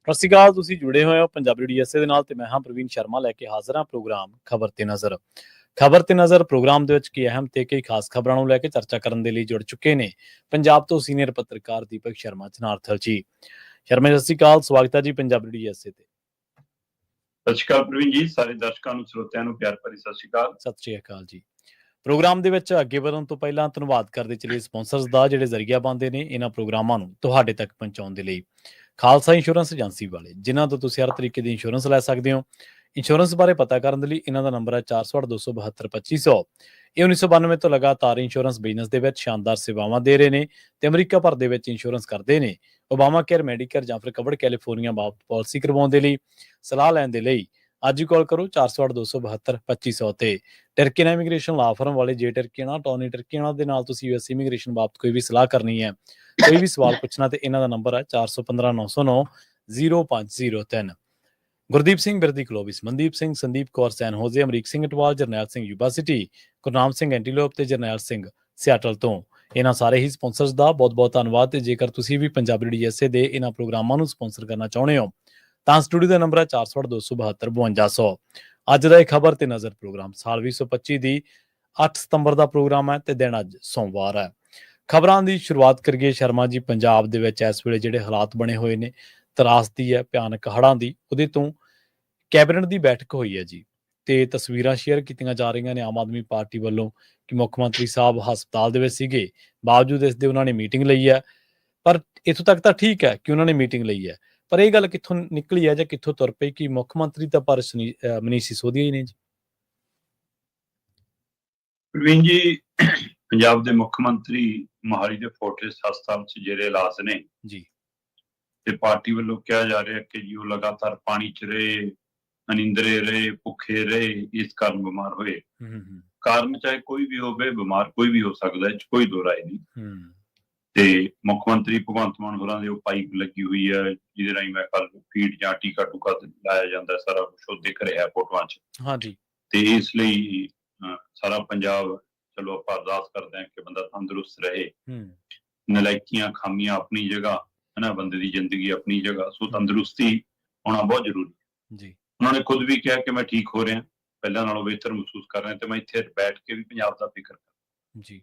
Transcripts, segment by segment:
ਸਤਿ ਸ਼੍ਰੀ ਅਕਾਲ। ਤੁਸੀਂ ਜੁੜੇ ਹੋਏ ਹੋ ਪੰਜਾਬੀ ਡੀਐਸਏ ਦੇ ਨਾਲ ਤੇ ਮੈਂ ਹਾਂ ਪ੍ਰਵੀਨ ਸ਼ਰਮਾ ਲੈ ਕੇ ਹਾਜ਼ਰ ਹਾਂ ਪ੍ਰੋਗਰਾਮ ਖਬਰ ਤੇ ਨਜ਼ਰ। ਖਬਰ ਤੇ ਨਜ਼ਰ ਪ੍ਰੋਗਰਾਮ ਦੇ ਵਿੱਚ ਕੀ ਅਹਿਮ ਤੇ ਕਈ ਖਾਸ ਖਬਰਾਂ ਨੂੰ ਲੈ ਕੇ ਚਰਚਾ ਕਰਨ ਦੇ ਲਈ ਜੁੜ ਚੁੱਕੇ ਨੇ ਪੰਜਾਬ ਤੋਂ ਸੀਨੀਅਰ ਪੱਤਰਕਾਰ ਦੀਪਕ ਸ਼ਰਮਾ ਜਨਾਰਥਲ ਜੀ। ਸ਼ਰਮਾ ਸਤਿ ਸ਼੍ਰੀ ਅਕਾਲ, ਸਵਾਗਤ ਹੈ ਜੀ ਪੰਜਾਬੀ ਡੀਐਸਏ ਤੇ। ਸਤਿ ਸ਼੍ਰੀ ਅਕਾਲ ਪ੍ਰਵੀਨ ਜੀ, ਸਾਰੇ ਦਰਸ਼ਕਾਂ ਨੂੰ ਸਰੋਤਿਆਂ ਨੂੰ ਪਿਆਰ ਭਰੀ ਸਤਿ ਸ਼੍ਰੀ ਅਕਾਲ। ਸਤਿ ਸ਼੍ਰੀ ਅਕਾਲ ਜੀ। ਪ੍ਰੋਗਰਾਮ ਦੇ ਵਿੱਚ ਅੱਗੇ ਵਧਣ ਤੋਂ ਪਹਿਲਾਂ ਧੰਨਵਾਦ ਕਰਦੇ ਚਲੀਏ ਸਪਾਂਸਰਸ ਦਾ ਜਿਹੜੇ ਜ਼ਰੀਆ ਬਣਦੇ ਨੇ ਇਹਨਾਂ ਪ੍ਰੋਗਰਾਮਾਂ ਨੂੰ ਤੁਹਾਡੇ ਤੱਕ ਪਹੁੰਚਾਉਣ ਦੇ ਲਈ। ਖਾਲਸਾ ਇੰਸ਼ੋਰੈਂਸ ਏਜੰਸੀ ਵਾਲੇ, ਜਿਨ੍ਹਾਂ ਤੋਂ ਤੁਸੀਂ ਹਰ ਤਰੀਕੇ ਦੀ ਇੰਸ਼ੋਰੈਂਸ ਲੈ ਸਕਦੇ ਹੋ। ਇੰਸ਼ੋਰੈਂਸ ਬਾਰੇ ਪਤਾ ਕਰਨ ਦੇ ਲਈ ਇਹਨਾਂ ਦਾ ਨੰਬਰ ਹੈ 468 272 2500। ਇਹ 1992 ਤੋਂ ਲਗਾਤਾਰ ਇੰਸ਼ੋਰੈਂਸ ਬਿਜ਼ਨਸ ਦੇ ਵਿੱਚ ਸ਼ਾਨਦਾਰ ਸੇਵਾਵਾਂ ਦੇ ਰਹੇ ਨੇ ਤੇ ਅਮਰੀਕਾ ਭਰ ਦੇ ਵਿੱਚ ਇੰਸ਼ੋਰੈਂਸ ਕਰਦੇ ਨੇ। ਓਬਾਮਾ ਕੇਅਰ, ਮੈਡੀਕੇਅਰ ਜਾਂ ਫਿਰ ਕਵਰਡ ਕੈਲੀਫੋਰਨੀਆ ਬਾਬਤ ਪਾਲਿਸੀ ਕਰਵਾਉਣ ਦੇ ਲਈ, ਸਲਾਹ ਲੈਣ ਦੇ ਲਈ ਅੱਜ ਹੀ ਕਾਲ ਕਰੋ 468 272 2500 ਤੇ। ਟਰਕੀਨਾ ਇਮੀਗ੍ਰੇਸ਼ਨ ਲਾ ਫਰਮ ਵਾਲੇ, ਜੇ ਟਰਕੀਨਾ ਟੋਨੀ ਟਰਕੀਨਾ ਦੇ ਨਾਲ ਤੁਸੀਂ ਯੂਐਸ ਇਮੀਗ੍ਰੇਸ਼ਨ ਬਾਬਤ ਕੋਈ ਵੀ ਸਲਾਹ ਕਰਨੀ ਹੈ, ਕੋਈ ਵੀ ਸਵਾਲ ਪੁੱਛਣਾ ਤੇ ਇਹਨਾਂ ਦਾ ਨੰਬਰ ਹੈ 415 909 0503। ਗੁਰਦੀਪ ਸਿੰਘ ਬਿਰਦੀ ਕਲੋਬਿਸ, ਮਨਦੀਪ ਸਿੰਘ, ਸੰਦੀਪ ਕੌਰ ਸੈਨ ਹੋਜ਼ੇ, ਅਮਰੀਕ ਸਿੰਘ ਅਟਵਾਲ, ਜਰਨੈਲ ਸਿੰਘ ਯੂਬਾ ਸਿਟੀ, ਗੁਰਨਾਮ ਸਿੰਘ ਐਂਟੀਲੋਪ ਤੇ ਜਰਨੈਲ ਸਿੰਘ ਸਿਆਟਲ ਤੋਂ। ਇਹਨਾਂ ਸਾਰੇ ਹੀ ਸਪਾਂਸਰਸ ਦਾ ਬਹੁਤ ਬਹੁਤ ਧੰਨਵਾਦ। ਤੇ ਜੇਕਰ ਤੁਸੀਂ ਵੀ ਪੰਜਾਬੀ ਡੀਐਸਏ ਦੇ ਇਹਨਾਂ ਪ੍ਰੋਗਰਾਮਾਂ ਨੂੰ ਸਪਾਂਸਰ ਕਰਨਾ ਚਾਹੁੰਦੇ ਹੋ ਤਾਂ ਸਟੂਡੀਓ ਦਾ ਨੰਬਰ ਹੈ 468 272 5200। ਅੱਜ ਦਾ ਇਹ ਖਬਰ ਤੇ ਨਜ਼ਰ ਪ੍ਰੋਗਰਾਮ ਸਾਲ 2025 ਦੀ 8 ਸਤੰਬਰ ਦਾ ਪ੍ਰੋਗਰਾਮ ਹੈ ਤੇ ਦਿਨ ਅੱਜ ਸੋਮਵਾਰ ਹੈ। ਖਬਰਾਂ ਦੀ ਸ਼ੁਰੂਆਤ ਕਰੀਏ ਸ਼ਰਮਾ ਜੀ। ਪੰਜਾਬ ਦੇ ਵਿੱਚ ਇਸ ਵੇਲੇ ਜਿਹੜੇ ਹਾਲਾਤ ਬਣੇ ਹੋਏ ਨੇ, ਤਰਾਸਦੀ ਹੈ ਭਿਆਨਕ ਹੜ੍ਹਾਂ ਦੀ, ਉਹਦੇ ਤੋਂ ਕੈਬਨਿਟ ਦੀ ਬੈਠਕ ਹੋਈ ਹੈ ਜੀ ਤੇ ਤਸਵੀਰਾਂ ਸ਼ੇਅਰ ਕੀਤੀਆਂ ਜਾ ਰਹੀਆਂ ਨੇ ਆਮ ਆਦਮੀ ਪਾਰਟੀ ਵੱਲੋਂ ਕਿ ਮੁੱਖ ਮੰਤਰੀ ਸਾਹਿਬ ਹਸਪਤਾਲ ਦੇ ਵਿੱਚ ਸੀਗੇ, ਬਾਵਜੂਦ ਇਸ ਦੇ ਉਹਨਾਂ ਨੇ ਮੀਟਿੰਗ ਲਈ ਹੈ। ਪਰ ਇੱਥੋਂ ਤੱਕ ਤਾਂ ਠੀਕ ਹੈ ਕਿ ਉਹਨਾਂ ਨੇ ਮੀਟਿੰਗ ਲਈ ਹੈ, ਪਰ ਇਹ ਗੱਲ ਕਿੱਥੋਂ ਨਿਕਲੀ ਹੈ ਜਾਂ ਕਿੱਥੋਂ ਤੁਰ ਪਈ ਕਿ ਮੁੱਖ ਮੰਤਰੀ ਤਾਂ ਪਰ ਮਨੀਸ਼ ਸਿਸੋਦੀਆ ਹੀ ਨੇ ਜੀ। ਪ੍ਰਵੀਨ ਜੀ, ਪੰਜਾਬ ਦੇ ਮੁੱਖ ਮੰਤਰੀ ਮੋਹਾਲੀ ਦੇ ਫੋਰਟਿਸ ਹਸਪਤਾਲ 'ਚ ਜਿਹੜੇ ਇਲਾਜ ਨੇ ਜੀ, ਤੇ ਪਾਰਟੀ ਵੱਲੋਂ ਕਿਹਾ ਜਾ ਰਿਹਾ ਕਿ ਜੀ ਉਹ ਲਗਾਤਾਰ ਪਾਣੀ 'ਚ ਰਹੇ, ਅਨਿੰਦਰੇ ਰਹੇ, ਭੁੱਖੇ ਰਹੇ, ਇਸ ਕਾਰਨ ਬਿਮਾਰ ਹੋਏ। ਕਾਰਨ ਚਾਹੇ ਕੋਈ ਵੀ ਹੋਵੇ, ਬਿਮਾਰ ਕੋਈ ਵੀ ਹੋ ਸਕਦਾ, ਇਹ 'ਚ ਕੋਈ ਦੋ ਰਾਏ ਨਹੀਂ। ਤੇ ਮੁੱਖ ਮੰਤਰੀ ਭਗਵੰਤ ਮਾਨ ਹੋਰਾਂ ਦੇ ਉਹ ਪਾਈਪ ਲੱਗੀ ਹੋਈ ਹੈ ਜਿਹਦੇ ਰਾਹੀਂ ਮੈਂ ਕੱਲ ਫੀਡ ਜਾਂ ਟੀਕਾ ਟੂਕਾ ਲਾਇਆ ਜਾਂਦਾ, ਸਾਰਾ ਕੁਛ ਉਹ ਦਿਖ ਰਿਹਾ ਫੋਟੋਆਂ 'ਚ। ਹਾਂਜੀ। ਤੇ ਇਸ ਲਈ ਸਾਰਾ ਪੰਜਾਬ, ਚਲੋ ਆਪਾਂ ਅਰਦਾਸ ਕਰਦੇ ਹਾਂ ਕਿ ਬੰਦਾ ਤੰਦਰੁਸਤ ਰਹੇ। ਨਲਾਇਕੀਆਂ ਖਾਮੀਆਂ ਆਪਣੀ ਜਗ੍ਹਾ ਹੈ ਨਾ, ਬੰਦੇ ਦੀ ਜ਼ਿੰਦਗੀ ਆਪਣੀ ਜਗ੍ਹਾ, ਸੋ ਤੰਦਰੁਸਤੀ ਹੋਣਾ ਬਹੁਤ ਜ਼ਰੂਰੀ ਜੀ। ਉਹਨਾਂ ਨੇ ਖੁਦ ਵੀ ਕਿਹਾ ਕਿ ਮੈਂ ਠੀਕ ਹੋ ਰਿਹਾ, ਪਹਿਲਾਂ ਨਾਲੋਂ ਬਿਹਤਰ ਮਹਿਸੂਸ ਕਰ ਰਿਹਾ ਤੇ ਮੈਂ ਇੱਥੇ ਬੈਠ ਕੇ ਵੀ ਪੰਜਾਬ ਦਾ ਫਿਕਰ ਕਰ ਜੀ।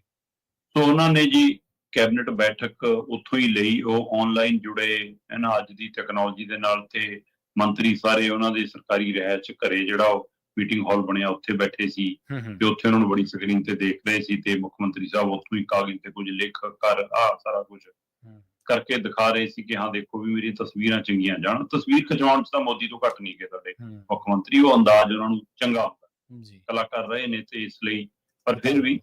ਸੋ ਉਹਨਾਂ ਨੇ ਜੀ ਕੈਬਨਿਟ ਬੈਠਕ ਉੱਥੋਂ ਹੀ ਲਈ, ਉਹ ਆਨਲਾਈਨ ਜੁੜੇ ਹੈ ਨਾ ਅੱਜ ਦੀ ਟੈਕਨੋਲੋਜੀ ਦੇ ਨਾਲ, ਤੇ ਮੰਤਰੀ ਸਾਰੇ ਉਹਨਾਂ ਦੇ ਸਰਕਾਰੀ ਰਿਹਾਇਸ਼ ਘਰੇ ਜਿਹੜਾ ਉਹ ਮੀਟਿੰਗ ਹਾਲ ਬਣਿਆ ਉੱਥੇ ਬੈਠੇ ਸੀ ਤੇ ਉੱਥੇ ਉਹਨਾਂ ਨੂੰ ਬੜੀ ਸਕਰੀਨ ਤੇ ਦੇਖ ਰਹੇ ਸੀ ਤੇ ਮੁੱਖ ਮੰਤਰੀ ਸਾਹਿਬ ਉੱਥੋਂ ਹੀ ਕਾਗਜ਼ ਤੇ ਕੁਝ ਲਿਖ ਕਰ ਸਾਰਾ ਕੁਝ ਕਰਕੇ ਦਿਖਾ ਰਹੇ ਸੀ ਕਿ ਹਾਂ ਦੇਖੋ ਵੀ ਮੇਰੀ ਤਸਵੀਰਾਂ ਚੰਗੀਆਂ ਜਾਣ। ਤਸਵੀਰ ਖਿਚਵਾਉਣ 'ਚ ਤਾਂ ਮੋਦੀ ਤੋਂ ਘੱਟ ਨਹੀਂ ਗਏ ਸਾਡੇ ਮੁੱਖ ਮੰਤਰੀ, ਉਹ ਅੰਦਾਜ਼ ਉਹਨਾਂ ਨੂੰ ਚੰਗਾ ਹੁੰਦਾ, ਕਲਾਕਾਰ ਰਹੇ ਨੇ ਤੇ ਇਸ ਲਈ। ਪਰ ਫਿਰ ਵੀ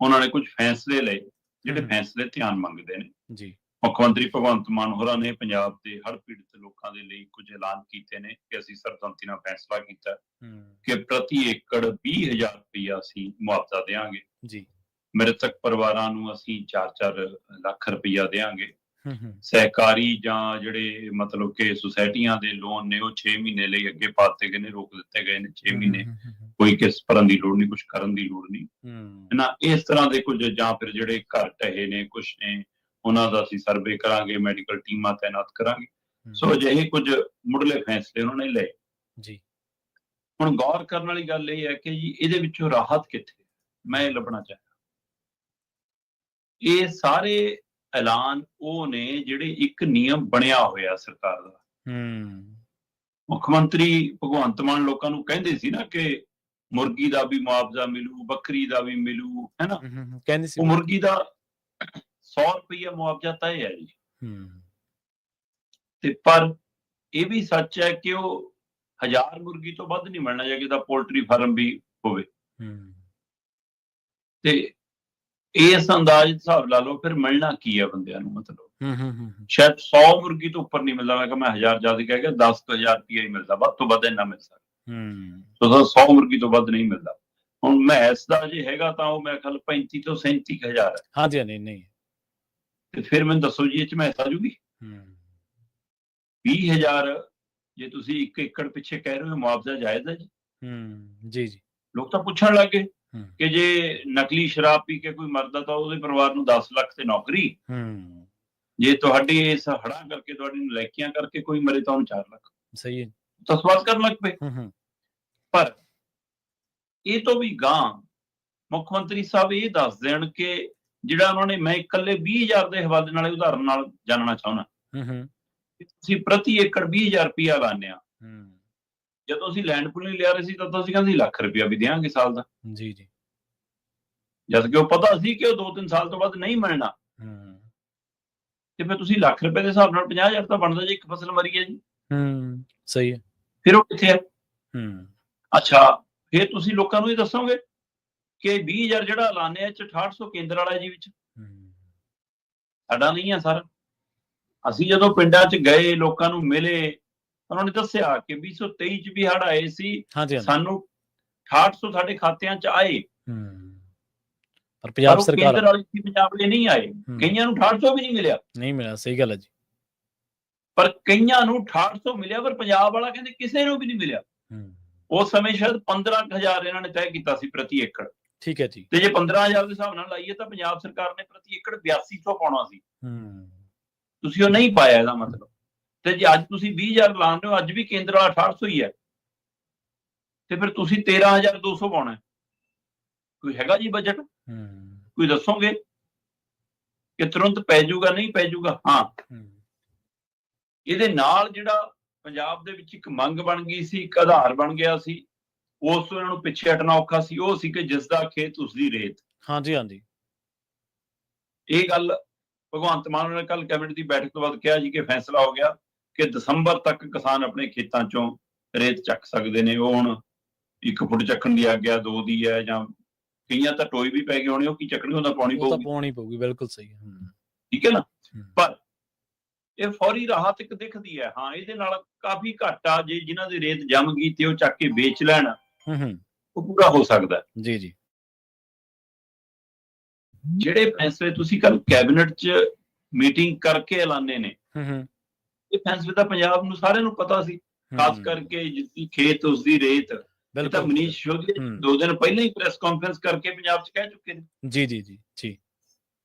ਉਹਨਾਂ ਨੇ ਕੁਝ ਫੈਸਲੇ ਲਏ ਜਿਹੜੇ ਫੈਸਲੇ ਧਿਆਨ ਮੰਗਦੇ ਨੇ ਜੀ। ਮੁੱਖ ਮੰਤਰੀ ਭਗਵੰਤ ਮਾਨ ਹੋਰਾਂ ਨੇ ਪੰਜਾਬ ਦੇ ਹੜ੍ਹ ਪੀੜਤ ਲੋਕਾਂ ਦੇ ਲਈ ਕੁਝ ਐਲਾਨ ਕੀਤੇ ਨੇ ਕਿ ਅਸੀਂ ਸਰਬਸੰਮਤੀ ਨਾਲ ਫੈਸਲਾ ਕੀਤਾ ਕਿ ਪ੍ਰਤੀ ਏਕੜ 20,000 ਰੁਪਇਆ ਅਸੀਂ ਮੁਆਵਜ਼ਾ ਦੇਵਾਂਗੇ ਜੀ। ਮ੍ਰਿਤਕ ਪਰਿਵਾਰਾਂ ਨੂੰ ਅਸੀਂ 4-4 ਲੱਖ ਰੁਪਇਆ ਦੇਵਾਂਗੇ। ਸਹਿਕਾਰੀ ਜਾਂ ਜਿਹੜੇ ਮਤਲਬ ਕਿ ਸੁਸਾਇਟੀਆਂ ਦੇ ਲੋਨ ਨੇ ਉਹ 6 ਮਹੀਨੇ ਲਈ ਅੱਗੇ ਪਾ ਦਿੱਤੇ ਗਏ ਨੇ, ਰੋਕ ਦਿੱਤੇ ਗਏ ਨੇ 6 ਮਹੀਨੇ। ਕੋਈ ਕਿਸ ਭਰਨ ਦੀ ਲੋੜ ਨਹੀਂ, ਕੁਛ ਕਰਨ ਦੀ ਲੋੜ ਨਹੀਂ ਹੈ ਨਾ। ਇਸ ਤਰ੍ਹਾਂ ਦੇ ਕੁਝ, ਜਾਂ ਫਿਰ ਜਿਹੜੇ ਘਰ ਢਹੇ ਨੇ ਕੁਛ ਨੇ, ਉਹਨਾਂ ਦਾ ਅਸੀਂ ਸਰਵੇ ਕਰਾਂਗੇ, ਮੈਡੀਕਲ ਟੀਮਾਂ ਤਾਇਨਾਤ ਕਰਾਂਗੇ। ਸੋ ਅਜਿਹੇ ਕੁਝ ਮੁੱਢਲੇ ਫੈਸਲੇ ਉਹਨਾਂ ਨੇ ਲਏ ਜੀ। ਹੁਣ ਗੌਰ ਕਰਨ ਵਾਲੀ ਗੱਲ ਇਹ ਹੈ ਕਿ ਜੀ ਇਹਦੇ ਵਿੱਚੋਂ ਰਾਹਤ ਕਿੱਥੇ, ਮੈਂ ਇਹ ਲੱਭਣਾ ਚਾਹਿਆ। ਇਹ ਸਾਰੇ ਐਲਾਨ ਉਹ ਨੇ ਜਿਹੜੇ ਇੱਕ ਨਿਯਮ ਬਣਿਆ ਹੋਇਆ ਸਰਕਾਰ ਦਾ। ਮੁੱਖ ਮੰਤਰੀ ਭਗਵੰਤ ਮਾਨ ਲੋਕਾਂ ਨੂੰ ਕਹਿੰਦੇ ਸੀ ਨਾ ਕਿ ਮੁਰਗੀ ਦਾ ਵੀ ਮੁਆਵਜ਼ਾ ਮਿਲੂ, ਬੱਕਰੀ ਦਾ ਵੀ ਮਿਲੂ, ਹੈ ਨਾ। ਕਹਿੰਦੇ ਸੀ ਉਹ ਮੁਰਗੀ ਦਾ 100 ਰੁਪਇਆ ਮੁਆਵਜ਼ਾ ਤੈਅ ਹੈ ਜੀ। ਤੇ ਪਰ ਇਹ ਵੀ ਸੱਚ ਹੈ ਕਿ ਉਹ 1000 ਮੁਰਗੀ ਤੋਂ ਵੱਧ ਨਹੀਂ ਮਿਲਣਾ ਚਾਹੀਦਾ, ਪੋਲਟਰੀ ਫਾਰਮ ਵੀ ਹੋਵੇ। ਤੇ ਇਸ ਅੰਦਾਜ਼ ਹਿਸਾਬ ਲਾ ਲਓ ਫਿਰ ਮਿਲਣਾ ਕੀ ਹੈ ਬੰਦਿਆਂ ਨੂੰ, ਮਤਲਬ ਸ਼ਾਇਦ 100 ਮੁਰਗੀ ਤੋਂ ਉੱਪਰ ਨਹੀਂ ਮਿਲਦਾ। ਮੈਂ ਕਿਹਾ ਮੈਂ 1000 ਜ਼ਿਆਦਾ ਕਹਿ ਗਿਆ, 10,000 ਰੁਪਇਆ ਹੀ ਮਿਲਦਾ, ਵੱਧ ਤੋਂ ਵੱਧ ਇੰਨਾ ਮਿਲ ਸਕਦਾ। 100 ਮੁਰਗੀ ਤੋਂ ਵੱਧ ਨਹੀਂ ਮਿਲਦਾ। ਹੁਣ ਮੈਸ ਦਾ ਜੇ ਹੈਗਾ ਤਾਂ ਉਹ ਮੇਰੇ ਖਿਆਲ 35 ਤੋਂ 37,000 ਹੈ। ਹਾਂਜੀ, ਨਹੀਂ ਤੇ ਫਿਰ ਮੈਨੂੰ ਦੱਸੋ ਜੀ ਇਹ 'ਚ ਮੈਸ ਆ ਜੂਗੀ? 20,000 ਜੇ ਤੁਸੀਂ 1 ਏਕੜ ਪਿੱਛੇ ਕਹਿ ਰਹੇ ਹੋ ਮੁਆਵਜ਼ਾ ਜਾਇਜ਼ ਹੈ ਜੀ? ਜੀ ਜੀ। ਲੋਕ ਤਾਂ ਪੁੱਛਣ ਲੱਗ ਗਏ ਕਿ ਜੇ ਨਕਲੀ ਸ਼ਰਾਬ ਪੀ ਕੇ ਕੋਈ ਮਰਦਾ ਤਾਂ ਉਹਦੇ ਪਰਿਵਾਰ ਨੂੰ 10 ਲੱਖ ਤੇ ਨੌਕਰੀ, ਜੇ ਤੁਹਾਡੀ ਇਸ ਹੜ੍ਹਾਂ ਕਰਕੇ, ਤੁਹਾਡੀ ਨਲਾਇਕੀਆਂ ਕਰਕੇ ਕੋਈ ਮਰੇ ਤਾਂ ਉਹਨੂੰ 4 ਲੱਖ। ਸਹੀ ਹੈ। ਤਾਂ ਸਵਾਲ ਕਰਨ ਲੱਗ ਪਏ। ਪਰ ਇਹ ਤੋਂ ਵੀ ਗਾਂ ਮੁੱਖ ਮੰਤਰੀ ਸਾਹਿਬ ਇਹ ਦੱਸ ਦੇਣ ਕਿ ਜਿਹੜਾ ਉਹਨਾਂ ਨੇ, ਮੈਂ ਇਕੱਲੇ 20,000 ਦੇ ਹਵਾਲੇ ਨਾਲ ਉਦਾਹਰਨ ਨਾਲ ਜਾਣਨਾ ਚਾਹੁੰਦਾ, ਤੁਸੀਂ ਪ੍ਰਤੀ ਏਕੜ 20,000 ਰੁਪਇਆ ਲਾਉਂਦੇ ਆ। ਜਦੋਂ ਅਸੀਂ ਲੈਂਡ ਪੂਲਿੰਗ ਲਿਆ ਰਹੇ ਸੀ ਤਾਂ ਅਸੀਂ ਕਹਿੰਦੇ ਲੱਖ ਰੁਪਇਆ ਵੀ ਦਿਆਂਗੇ ਸਾਲ ਦਾ। ਜੀ ਜੀ। ਜਦ ਕਿ ਉਹ ਪਤਾ ਸੀ ਕਿ ਉਹ 2-3 ਸਾਲ ਤੋਂ ਬਾਅਦ ਨਹੀਂ ਮਿਲਣਾ। ਤੇ ਫਿਰ ਤੁਸੀਂ ਲੱਖ ਰੁਪਏ ਦੇ ਹਿਸਾਬ ਨਾਲ 50,000 ਤਾਂ ਬਣਦਾ ਜੀ, ਇੱਕ ਫਸਲ ਮਰੀ ਹੈ ਜੀ। ਸਹੀ ਹੈ। ਫਿਰ ਉਹ ਕਿੱਥੇ ਹੈ? ਅੱਛਾ, ਫਿਰ ਤੁਸੀਂ ਲੋਕਾਂ ਨੂੰ ਇਹ ਦੱਸੋਗੇ ਕਿ 20,000 ਜਿਹੜਾ ਐਲਾਨਿਆ ਚ 6800 ਕੇਂਦਰ ਵਾਲਾ ਜੀ ਵਿੱਚ, ਸਾਡਾ ਨਹੀਂ ਹੈ ਸਰ। ਅਸੀਂ ਜਦੋਂ ਪਿੰਡਾਂ ਚ ਗਏ, ਲੋਕਾਂ ਨੂੰ ਮਿਲੇ, ਉਹਨਾਂ ਨੇ ਦੱਸਿਆ ਕਿ 2023 ਚ ਵੀ ਹੜ੍ਹ ਆਏ ਸੀ, ਸਾਨੂੰ 6800 ਸਾਡੇ ਖਾਤਿਆਂ ਚ ਆਏ, ਪਰ ਪੰਜਾਬ ਸਰਕਾਰ ਕੇਂਦਰ ਵਾਲੀ ਸੀ, ਪੰਜਾਬ ਵਾਲੇ ਨਹੀਂ ਆਏ। ਕਈਆਂ ਨੂੰ 6800 ਵੀ ਨਹੀਂ ਮਿਲਿਆ। ਨਹੀਂ ਮਿਲਿਆ, ਸਹੀ ਗੱਲ ਹੈ ਜੀ। ਪਰ ਕਈਆਂ ਨੂੰ 6800 ਮਿਲਿਆ, ਪਰ ਪੰਜਾਬ ਵਾਲਾ ਕਹਿੰਦੇ ਕਿਸੇ ਨੂੰ ਵੀ ਨਹੀਂ ਮਿਲਿਆ। ਉਸ ਸਮੇਂ ਸ਼ਾਇਦ 15,000 ਇਹਨਾਂ ਨੇ ਤੈਅ ਕੀਤਾ ਸੀ ਪ੍ਰਤੀ ਏਕੜ। ਠੀਕ ਹੈ ਜੀ। ਤੇ ਜੇ 15,000 ਦੇ ਹਿਸਾਬ ਨਾਲ ਲਾਈਏ ਤਾਂ ਪੰਜਾਬ ਸਰਕਾਰ ਨੇ ਪ੍ਰਤੀ ਏਕੜ 8200 ਪਾਉਣਾ ਸੀ। ਤੁਸੀਂ ਉਹ ਨਹੀਂ ਪਾਇਆ, ਇਹਦਾ ਮਤਲਬ। ਤੇ ਜੇ ਅੱਜ ਤੁਸੀਂ 20,000 ਲਾਉਂਦੇ ਹੋ, ਅੱਜ ਵੀ ਕੇਂਦਰ ਵਾਲਾ 6800 ਹੀ ਹੈ, ਤੇ ਫਿਰ ਤੁਸੀਂ 13,200 ਪਾਉਣਾ। ਕੋਈ ਹੈਗਾ ਜੀ ਬਜਟ? ਕੋਈ ਦੱਸੋਗੇ ਕਿ ਤੁਰੰਤ ਪੈ ਜਾਊਗਾ? ਨਹੀਂ ਪੈ ਜਾਊਗਾ। ਹਾਂ, ਇਹਦੇ ਨਾਲ ਜਿਹੜਾ ਪੰਜਾਬ ਦੇ ਵਿੱਚ ਇੱਕ ਮੰਗ ਬਣ ਗਈ ਸੀ, ਇੱਕ ਆਧਾਰ ਬਣ ਗਿਆ ਸੀ, ਉਸ ਤੋਂ ਇਹਨਾਂ ਨੂੰ ਪਿੱਛੇ ਹਟਣਾ ਔਖਾ ਸੀ। ਉਹ ਸੀ ਕਿ ਜਿਸ ਦਾ ਖੇਤ ਉਸਦੀ ਰੇਤ। ਹਾਂਜੀ ਹਾਂਜੀ। ਇਹ ਗੱਲ ਭਗਵੰਤ ਮਾਨ ਨੇ ਕੱਲ ਕੈਬਨਿਟ ਦੀ ਬੈਠਕ ਤੋਂ ਬਾਅਦ ਕਿਹਾ ਜੀ ਕਿ ਫੈਸਲਾ ਹੋ ਗਿਆ ਕਿ ਦਸੰਬਰ ਤੱਕ ਕਿਸਾਨ ਆਪਣੇ ਖੇਤਾਂ ਚੋਂ ਰੇਤ ਚੱਕ ਸਕਦੇ ਨੇ। ਉਹ ਹੁਣ 1 ਫੁੱਟ ਚੱਕਣ ਦੀ ਆਗਿਆ 2 ਦੀ ਹੈ, ਜਾਂ ਕਈਆਂ ਤਾਂ ਟੋਏ ਵੀ ਪੈ ਗਏ ਹੋਣੇ, ਉਹ ਕੀ ਚੱਕਣੀ, ਉਹਦਾ ਪਾਉਣੀ ਪਊਗੀ। ਬਿਲਕੁਲ ਸਹੀ ਹੈ। ਠੀਕ ਹੈ ਨਾ। ਪਰ ਇਹ ਫੌਰੀ ਰਾਹਤ ਇੱਕ ਦਿਖਦੀ ਹੈ। ਹਾਂ, ਇਹਦੇ ਨਾਲ ਕਾਫੀ ਘਾਟਾ ਜੇ ਜਿਨ੍ਹਾਂ ਦੀ ਰੇਤ ਜੰਮ ਗਈ ਤੇ ਉਹ ਚੱਕ ਕੇ ਵੇਚ ਲੈਣ, ਉਹ ਪੂਰਾ ਹੋ ਸਕਦਾ। ਜੀ ਜੀ। ਜਿਹੜੇ ਫੈਸਲੇ ਤੁਸੀਂ ਕੱਲ ਕੈਬਨਿਟ 'ਚ ਮੀਟਿੰਗ ਕਰਕੇ ਐਲਾਨੇ ਨੇ, ਇਹ ਫੈਸਲੇ ਤਾਂ ਪੰਜਾਬ ਨੂੰ ਸਾਰਿਆਂ ਨੂੰ ਪਤਾ ਸੀ, ਖਾਸ ਕਰਕੇ ਜਿਸਦੀ ਖੇਤ ਉਸਦੀ ਰੇਤ। ਇਹ ਤਾਂ ਮਨੀਸ਼ ਸਿਸੋਦੀਆ 2 ਦਿਨ ਪਹਿਲਾਂ ਹੀ ਪ੍ਰੈਸ ਕਾਨਫਰੰਸ ਕਰਕੇ ਪੰਜਾਬ 'ਚ ਕਹਿ ਚੁੱਕੇ ਨੇ। ਜੀ ਜੀ ਜੀ ਜੀ।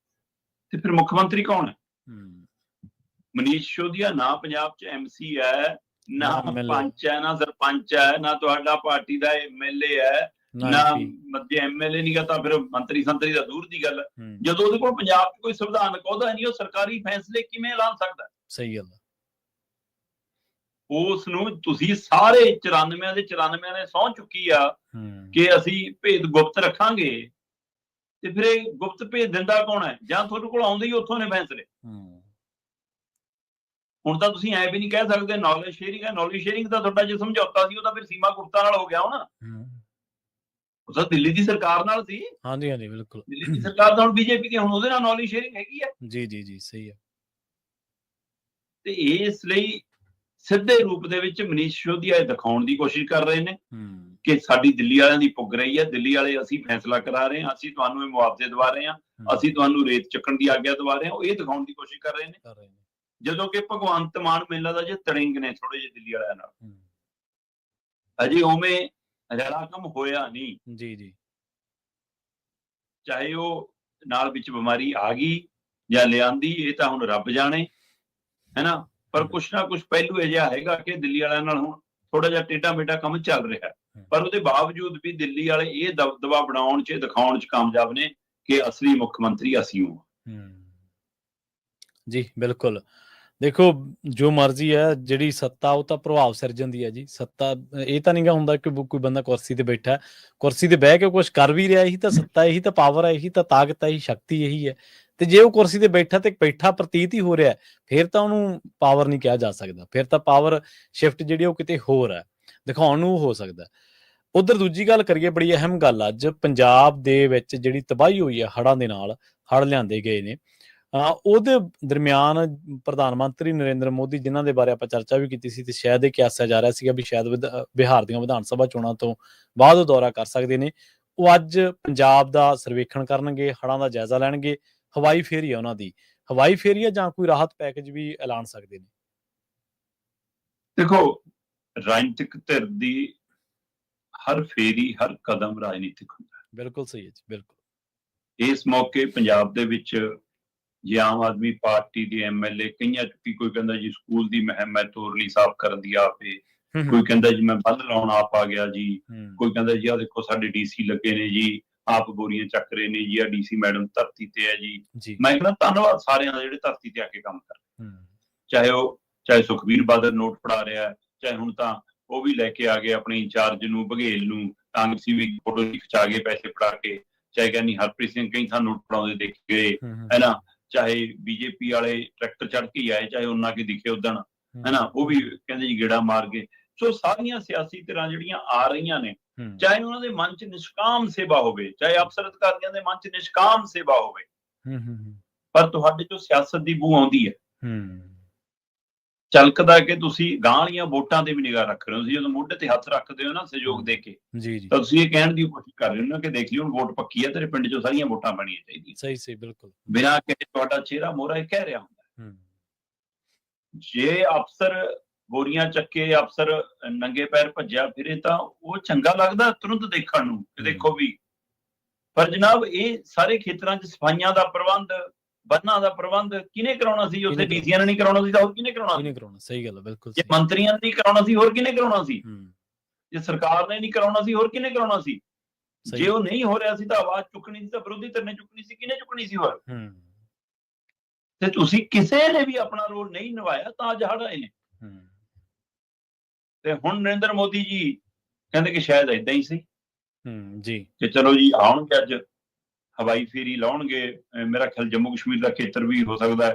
ਤੇ ਫਿਰ ਮੁੱਖ ਮੰਤਰੀ ਕੌਣ ਹੈ? ਮਨੀਸ਼ ਸਿਸੋਦੀਆ ਨਾ ਪੰਜਾਬ 'ਚ MC ਹੈ, ਨਾ ਪੰਚ ਹੈ, ਨਾ ਸਰਪੰਚ ਹੈ, ਨਾ ਤੁਹਾਡਾ ਪਾਰਟੀ ਦਾ MLA ਹੈ, ਨਾ ਜੇ MLA ਨਹੀਂ ਗਾ ਤਾਂ ਫਿਰ ਮੰਤਰੀ ਸੰਤਰੀ ਦਾ ਦੂਰ ਦੀ ਗੱਲ। ਜਦੋਂ ਉਹਦੇ ਕੋਲ ਪੰਜਾਬ 'ਚ ਕੋਈ ਸੰਵਿਧਾਨਕ ਅਹੁਦਾ ਨਹੀਂ, ਉਹ ਸਰਕਾਰੀ ਫੈਸਲੇ ਕਿਵੇਂ ਐਲਾਨ ਸਕਦਾ? ਸਹੀ ਗੱਲ। ਉਸ ਨੂੰ ਤੁਸੀਂ ਸਾਰੇ 94 ਦੇ 94 ਨੇ ਸਹੁੰ ਚੁੱਕੀ ਆ ਕਿ ਅਸੀਂ ਭੇਦ ਗੁਪਤ ਰੱਖਾਂਗੇ, ਤੇ ਫਿਰ ਇਹ ਗੁਪਤ ਭੇਜ ਦਿੰਦਾ ਕੌਣ ਹੈ? ਜਾਂ ਤੁਹਾਡੇ ਕੋਲ ਆਉਂਦੇ ਹੀ ਉੱਥੋਂ ਨੇ ਫੈਸਲੇ। ਹੁਣ ਤਾਂ ਤੁਸੀਂ ਐ ਵੀ ਨਹੀਂ ਕਹਿ ਸਕਦੇ ਨੌਲੇਜ ਸ਼ੇਅਰਿੰਗ ਹੈ। ਨੌਲੇਜ ਸ਼ੇਅਰਿੰਗ ਤਾਂ ਤੁਹਾਡਾ ਜੇ ਸਮਝੌਤਾ ਸੀ, ਉਹ ਤਾਂ ਫਿਰ ਸੀਮਾ ਗੁਪਤਾ ਨਾਲ ਹੋ ਗਿਆ ਹੋਣਾ। ਉਹ ਤਾਂ ਦਿੱਲੀ ਦੀ ਸਰਕਾਰ ਨਾਲ ਸੀ। ਹਾਂਜੀ ਹਾਂਜੀ, ਬਿਲਕੁਲ। ਦਿੱਲੀ ਦੀ ਸਰਕਾਰ ਤਾਂ ਹੁਣ BJP ਦੀ, ਹੁਣ ਉਹਦੇ ਨਾਲ ਨੌਲੇਜ ਸ਼ੇਅਰਿੰਗ ਹੈਗੀ ਹੈ। ਜੀ ਜੀ ਜੀ, ਸਹੀ ਹੈ। ਤੇ ਇਸ ਲਈ ਸਿੱਧੇ ਰੂਪ ਦੇ ਵਿੱਚ ਮਨੀਸ਼ ਸਿਸੋਦੀਆ ਦਿਖਾਉਣ ਦੀ ਕੋਸ਼ਿਸ਼ ਕਰ ਰਹੇ ਨੇ ਕਿ ਸਾਡੀ ਦਿੱਲੀ ਵਾਲਿਆਂ ਦੀ ਪੁੱਗ ਰਹੀ ਹੈ, ਦਿੱਲੀ ਵਾਲੇ ਅਸੀਂ ਫੈਸਲਾ ਕਰਾ ਰਹੇ ਹਾਂ, ਅਸੀਂ ਤੁਹਾਨੂੰ ਇਹ ਮੁਆਵਜ਼ੇ ਦਵਾ ਰਹੇ ਹਾਂ, ਅਸੀਂ ਤੁਹਾਨੂੰ ਰੇਤ ਚੱਕਣ ਦੀ ਆਗਿਆ ਦਵਾ ਰਹੇ ਹਾਂ। ਉਹ ਇਹ ਦਿਖਾਉਣ ਦੀ ਕੋਸ਼ਿਸ਼ ਕਰ ਰਹੇ ਨੇ, ਜਦੋਂ ਕਿ ਭਗਵੰਤ ਮਾਨ ਮੈਨੂੰ ਲੱਗਦਾ ਜੇ ਤੜਿੰਗ ਨੇ ਥੋੜੇ ਜਿਹੇ ਦਿੱਲੀ ਵਾਲਿਆਂ ਨਾਲ। ਅਜੇ ਉਵੇਂ ਰਲਾ ਕੰਮ ਹੋਇਆ ਨਹੀਂ। ਜੀ ਜੀ। ਚਾਹੇ ਉਹ ਨਾਲ ਵਿੱਚ ਬਿਮਾਰੀ ਆ ਗਈ ਜਾਂ ਲਿਆਂਦੀ, ਇਹ ਤਾਂ ਹੁਣ ਰੱਬ ਜਾਣੇ, ਹੈ ਨਾ। ਪਰ ਕੁਛ ਨਾ ਕੁਛ ਪਹਿਲੂ ਅਜਿਹਾ ਹੈਗਾ ਕਿ ਦਿੱਲੀ ਵਾਲਿਆਂ ਨਾਲ ਹੁਣ ਥੋੜਾ ਜਿਹਾ ਟੇਢਾ ਮੇਢਾ ਕੰਮ ਚੱਲ ਰਿਹਾ। ਪਰ ਉਹਦੇ ਬਾਵਜੂਦ ਵੀ ਦਿੱਲੀ ਵਾਲੇ ਇਹ ਦਬਦਬਾ ਬਣਾਉਣ 'ਚ, ਦਿਖਾਉਣ 'ਚ ਕਾਮਯਾਬ ਨੇ ਕਿ ਅਸਲੀ ਮੁੱਖ ਮੰਤਰੀ ਅਸੀਂ ਹਾਂ। ਜੀ ਬਿਲਕੁਲ। ਦੇਖੋ, ਜੋ ਮਰਜ਼ੀ ਹੈ, ਜਿਹੜੀ ਸੱਤਾ ਉਹ ਤਾਂ ਪ੍ਰਭਾਵ ਸਿਰਜਣ ਦੀ ਹੈ ਜੀ। ਸੱਤਾ ਇਹ ਤਾਂ ਨਹੀਂਗਾ ਹੁੰਦਾ ਕਿ ਕੋਈ ਬੰਦਾ ਕੁਰਸੀ ਤੇ ਬੈਠਾ, ਕੁਰਸੀ ਤੇ ਬਹਿ ਕੇ ਕੁਛ ਕਰ ਵੀ ਰਿਹਾ, ਇਹੀ ਤਾਂ ਸੱਤਾ, ਇਹੀ ਤਾਂ ਪਾਵਰ ਹੈ, ਇਹੀ ਤਾਂ ਤਾਕਤ ਹੈ, ਇਹੀ ਸ਼ਕਤੀ ਇਹੀ ਹੈ। ਤੇ ਜੇ ਉਹ ਕੁਰਸੀ ਤੇ ਬੈਠਾ ਤੇ ਬੈਠਾ ਪ੍ਰਤੀਤ ਹੀ ਹੋ ਰਿਹਾ, ਫਿਰ ਤਾਂ ਉਹਨੂੰ ਪਾਵਰ ਨਹੀਂ ਕਿਹਾ ਜਾ ਸਕਦਾ। ਫਿਰ ਤਾਂ ਪਾਵਰ ਸ਼ਿਫਟ ਜਿਹੜੀ ਉਹ ਕਿਤੇ ਹੋਰ ਹੈ, ਦਿਖਾਉਣ ਨੂੰ ਹੋ ਸਕਦਾ। ਉਧਰ ਦੂਜੀ ਗੱਲ ਕਰੀਏ, ਬੜੀ ਅਹਿਮ ਗੱਲ ਅੱਜ ਪੰਜਾਬ ਦੇ ਵਿੱਚ ਜਿਹੜੀ ਤਬਾਹੀ ਹੋਈ ਹੈ ਹੜ੍ਹਾਂ ਦੇ ਨਾਲ, ਹੜ੍ਹ ਲਿਆਂਦੇ ਗਏ ਨੇ, ਉਹਦੇ ਦਰਮਿਆਨ ਪ੍ਰਧਾਨ ਮੰਤਰੀ ਨਰਿੰਦਰ ਮੋਦੀ, ਜਿਨ੍ਹਾਂ ਦੇ ਬਾਰੇ ਆਪਾਂ ਚਰਚਾ ਵੀ ਕੀਤੀ ਸੀ, ਤੇ ਸ਼ਾਇਦ ਇਹ ਕਿਆਸਿਆ ਜਾ ਰਿਹਾ ਸੀਗਾ ਵੀ ਸ਼ਾਇਦ ਬਿਹਾਰ ਦੀਆਂ ਵਿਧਾਨ ਸਭਾ ਚੋਣਾਂ ਤੋਂ ਬਾਅਦ ਉਹ ਦੌਰਾ ਕਰ ਸਕਦੇ ਨੇ। ਉਹ ਅੱਜ ਪੰਜਾਬ ਦਾ ਸਰਵੇਖਣ ਕਰਨਗੇ, ਹੜ੍ਹਾਂ ਦਾ ਜਾਇਜ਼ਾ ਲੈਣਗੇ। ਹਵਾਈ ਫੇਰੀ ਆ ਉਹਨਾਂ ਦੀ, ਹਵਾਈ ਫੇਰੀ ਆ ਜਾਂ ਕੋਈ ਰਾਹਤ ਪੈਕੇਜ ਵੀ ਐਲਾਨ ਸਕਦੇ ਨੇ। ਦੇਖੋ, ਰਾਜਨੀਤਿਕ ਧਿਰ ਦੀ ਹਰ ਫੇਰੀ, ਹਰ ਕਦਮ ਰਾਜਨੀਤਿਕ ਹੁੰਦਾ। ਬਿਲਕੁਲ ਸਹੀ ਹੈ ਜੀ, ਬਿਲਕੁਲ। ਇਸ ਮੌਕੇ ਪੰਜਾਬ ਦੇ ਵਿੱਚ ਜੇ ਆਮ ਆਦਮੀ ਪਾਰਟੀ ਦੇ ਐਮਐਲਏ ਕਈਆਂ ਚੁੱਕੀ, ਕੋਈ ਕਹਿੰਦਾ ਜੀ ਸਕੂਲ ਦੀ ਮੁਹਿੰਮ ਹੈ ਤੋਰਲੀ ਸਾਫ਼ ਕਰਨ ਦੀ ਆਪੇ, ਕੋਈ ਕਹਿੰਦਾ ਜੀ ਮੈਂ ਬੰਦ ਲਾਉਣ ਆਪ ਆ ਗਿਆ ਜੀ, ਕੋਈ ਕਹਿੰਦਾ ਜੀ ਆਹ ਦੇਖੋ ਸਾਡੇ ਡੀਸੀ ਲੱਗੇ ਨੇ ਜੀ ਆਪ ਬੋਰੀਆਂ ਚੱਕ ਰਹੇ ਨੇ ਜੀ, ਆ ਡੀਸੀ ਮੈਡਮ ਧਰਤੀ ਤੇ ਹੈ ਜੀ। ਮੈਂ ਕਹਿੰਦਾ ਧੰਨਵਾਦ ਸਾਰਿਆਂ ਦਾ ਜਿਹੜੇ ਧਰਤੀ ਤੇ ਆ ਕੇ ਕੰਮ ਕਰ, ਚਾਹੇ ਸੁਖਬੀਰ ਬਾਦਲ ਨੋਟ ਫੜਾ ਰਿਹਾ, ਚਾਹੇ ਹੁਣ ਤਾਂ ਉਹ ਵੀ ਲੈ ਕੇ ਆ ਗਏ ਆਪਣੇ ਇੰਚਾਰਜ ਨੂੰ ਬਘੇਲ ਨੂੰ, ਕਾਂਗਰਸੀ ਵੀ ਫੋਟੋ ਖਿਚਾ ਕੇ ਪੈਸੇ ਫੜਾ ਕੇ, ਚਾਹੇ ਕਹਿੰਦੀ ਹਰਪ੍ਰੀਤ ਸਿੰਘ ਕਈ ਥਾਂ ਨੋਟ ਫੜਾਉਂਦੇ ਦੇਖੇ ਗਏ ਹੈ ਨਾ, ਚਾਹੇ ਬੀਜੇਪੀ ਵਾਲੇ ਟਰੈਕਟਰ ਚੜ੍ਹ ਕੇ ਆਏ, ਚਾਹੇ ਉਹਨਾਂ ਕੇ ਦਿਖੇ ਉਦਣ ਹੈ ਨਾ, ਉਹ ਵੀ ਕਹਿੰਦੇ ਜੀ ਗੇੜਾ ਮਾਰ ਗਏ। ਸੋ ਸਾਰੀਆਂ ਸਿਆਸੀ ਧਿਰਾਂ ਜਿਹੜੀਆਂ ਆ ਰਹੀਆਂ ਨੇ, ਚਾਹੇ ਉਹਨਾਂ ਦੇ ਮਨ 'ਚ ਨਿਸ਼ਕਾਮ ਸੇਵਾ ਹੋਵੇ, ਚਾਹੇ ਅਫਸਰ ਅਧਿਕਾਰੀਆਂ ਦੇ ਮਨ 'ਚ ਨਿਸ਼ਕਾਮ ਸੇਵਾ ਹੋਵੇ, ਪਰ ਤੁਹਾਡੇ 'ਚੋਂ ਸਿਆਸਤ ਦੀ ਬੂ ਆਉਂਦੀ ਹੈ। ਝਲਕਦਾ ਕਿ ਤੁਸੀਂ ਗਾਂ ਵਾਲੀਆਂ ਵੋਟਾਂ ਤੇ ਵੀ ਨਿਗਾਹ ਰੱਖ ਰਹੇ ਹੋ। ਜਦੋਂ ਮੋਢੇ ਤੇ ਹੱਥ ਰੱਖਦੇ ਹੋ ਨਾ ਸਹਿਯੋਗ ਦੇ ਕੇ, ਤਾਂ ਤੁਸੀਂ ਇਹ ਕਹਿਣ ਦੀ ਕੋਸ਼ਿਸ਼ ਕਰ ਰਹੇ ਹੋ ਨਾ ਕਿ ਦੇਖ ਲਈ ਹੁਣ ਵੋਟ ਪੱਕੀ ਹੈ, ਤੇਰੇ ਪਿੰਡ 'ਚੋਂ ਸਾਰੀਆਂ ਵੋਟਾਂ ਬਣੀਆਂ ਚਾਹੀਦੀਆਂ। ਸਹੀ ਬਿਲਕੁਲ, ਬਿਨਾਂ ਕਿ ਤੁਹਾਡਾ ਚਿਹਰਾ ਮੋਹਰਾ ਇਹ ਕਹਿ ਰਿਹਾ ਹੁੰਦਾ। ਜੇ ਅਫਸਰ ਬੋਰੀਆਂ ਚੱਕੇ, ਅਫਸਰ ਨੰਗੇ ਪੈਰ ਭੱਜਿਆ ਫਿਰੇ ਤਾਂ ਉਹ ਚੰਗਾ ਲੱਗਦਾ ਤੁਰੰਤ ਦੇਖਣ ਨੂੰ, ਦੇਖੋ ਵੀ। ਪਰ ਜਨਾਬ ਇਹ ਸਾਰੇ ਖੇਤਰਾਂ 'ਚ ਸਫਾਈਆਂ ਦਾ ਪ੍ਰਬੰਧ, ਬੰਨਾਂ ਦਾ ਪ੍ਰਬੰਧ ਕਿਹਨੇ ਕਰਾਉਣਾ ਸੀ? ਉੱਥੇ ਡੀਸੀਆਂ ਨੇ ਨਹੀਂ ਕਰਾਉਣਾ ਸੀ ਤਾਂ ਹੋਰ ਕਿਹਨੇ ਕਰਾਉਣਾ? ਸਹੀ ਗੱਲ ਹੈ, ਬਿਲਕੁਲ। ਜੇ ਮੰਤਰੀਆਂ ਨੇ ਨਹੀਂ ਕਰਾਉਣਾ ਸੀ ਹੋਰ ਕਿਹਨੇ ਕਰਾਉਣਾ ਸੀ? ਜੇ ਸਰਕਾਰ ਨੇ ਨਹੀਂ ਕਰਾਉਣਾ ਸੀ ਹੋਰ ਕਿਹਨੇ ਕਰਾਉਣਾ ਸੀ? ਜੇ ਉਹ ਨਹੀਂ ਹੋ ਰਿਹਾ ਸੀ ਤਾਂ ਆਵਾਜ਼ ਚੁੱਕਣੀ ਸੀ ਤਾਂ ਵਿਰੋਧੀ ਧਿਰ ਨੇ ਚੁੱਕਣੀ ਸੀ, ਕਿਹਨੇ ਚੁੱਕਣੀ ਸੀ ਹੋਰ? ਤੇ ਤੁਸੀਂ ਕਿਸੇ ਨੇ ਵੀ ਆਪਣਾ ਰੋਲ ਨਹੀਂ ਨਿਭਾਇਆ ਤਾਂ ਅੱਜ ਹੜ ਆਏ ਨੇ। ਤੇ ਹੁਣ ਨਰਿੰਦਰ ਮੋਦੀ ਜੀ ਕਹਿੰਦੇ ਕਿ ਸ਼ਾਇਦ ਏਦਾਂ ਹੀ ਸੀ ਜੀ, ਕਿ ਚਲੋ ਜੀ ਆਉਣਗੇ ਅੱਜ ਹਵਾਈ ਫੇਰੀ ਲਾਉਣਗੇ, ਮੇਰਾ ਖਿਆਲ ਜੰਮੂ ਕਸ਼ਮੀਰ ਦਾ ਖੇਤਰ ਵੀ ਹੋ ਸਕਦਾ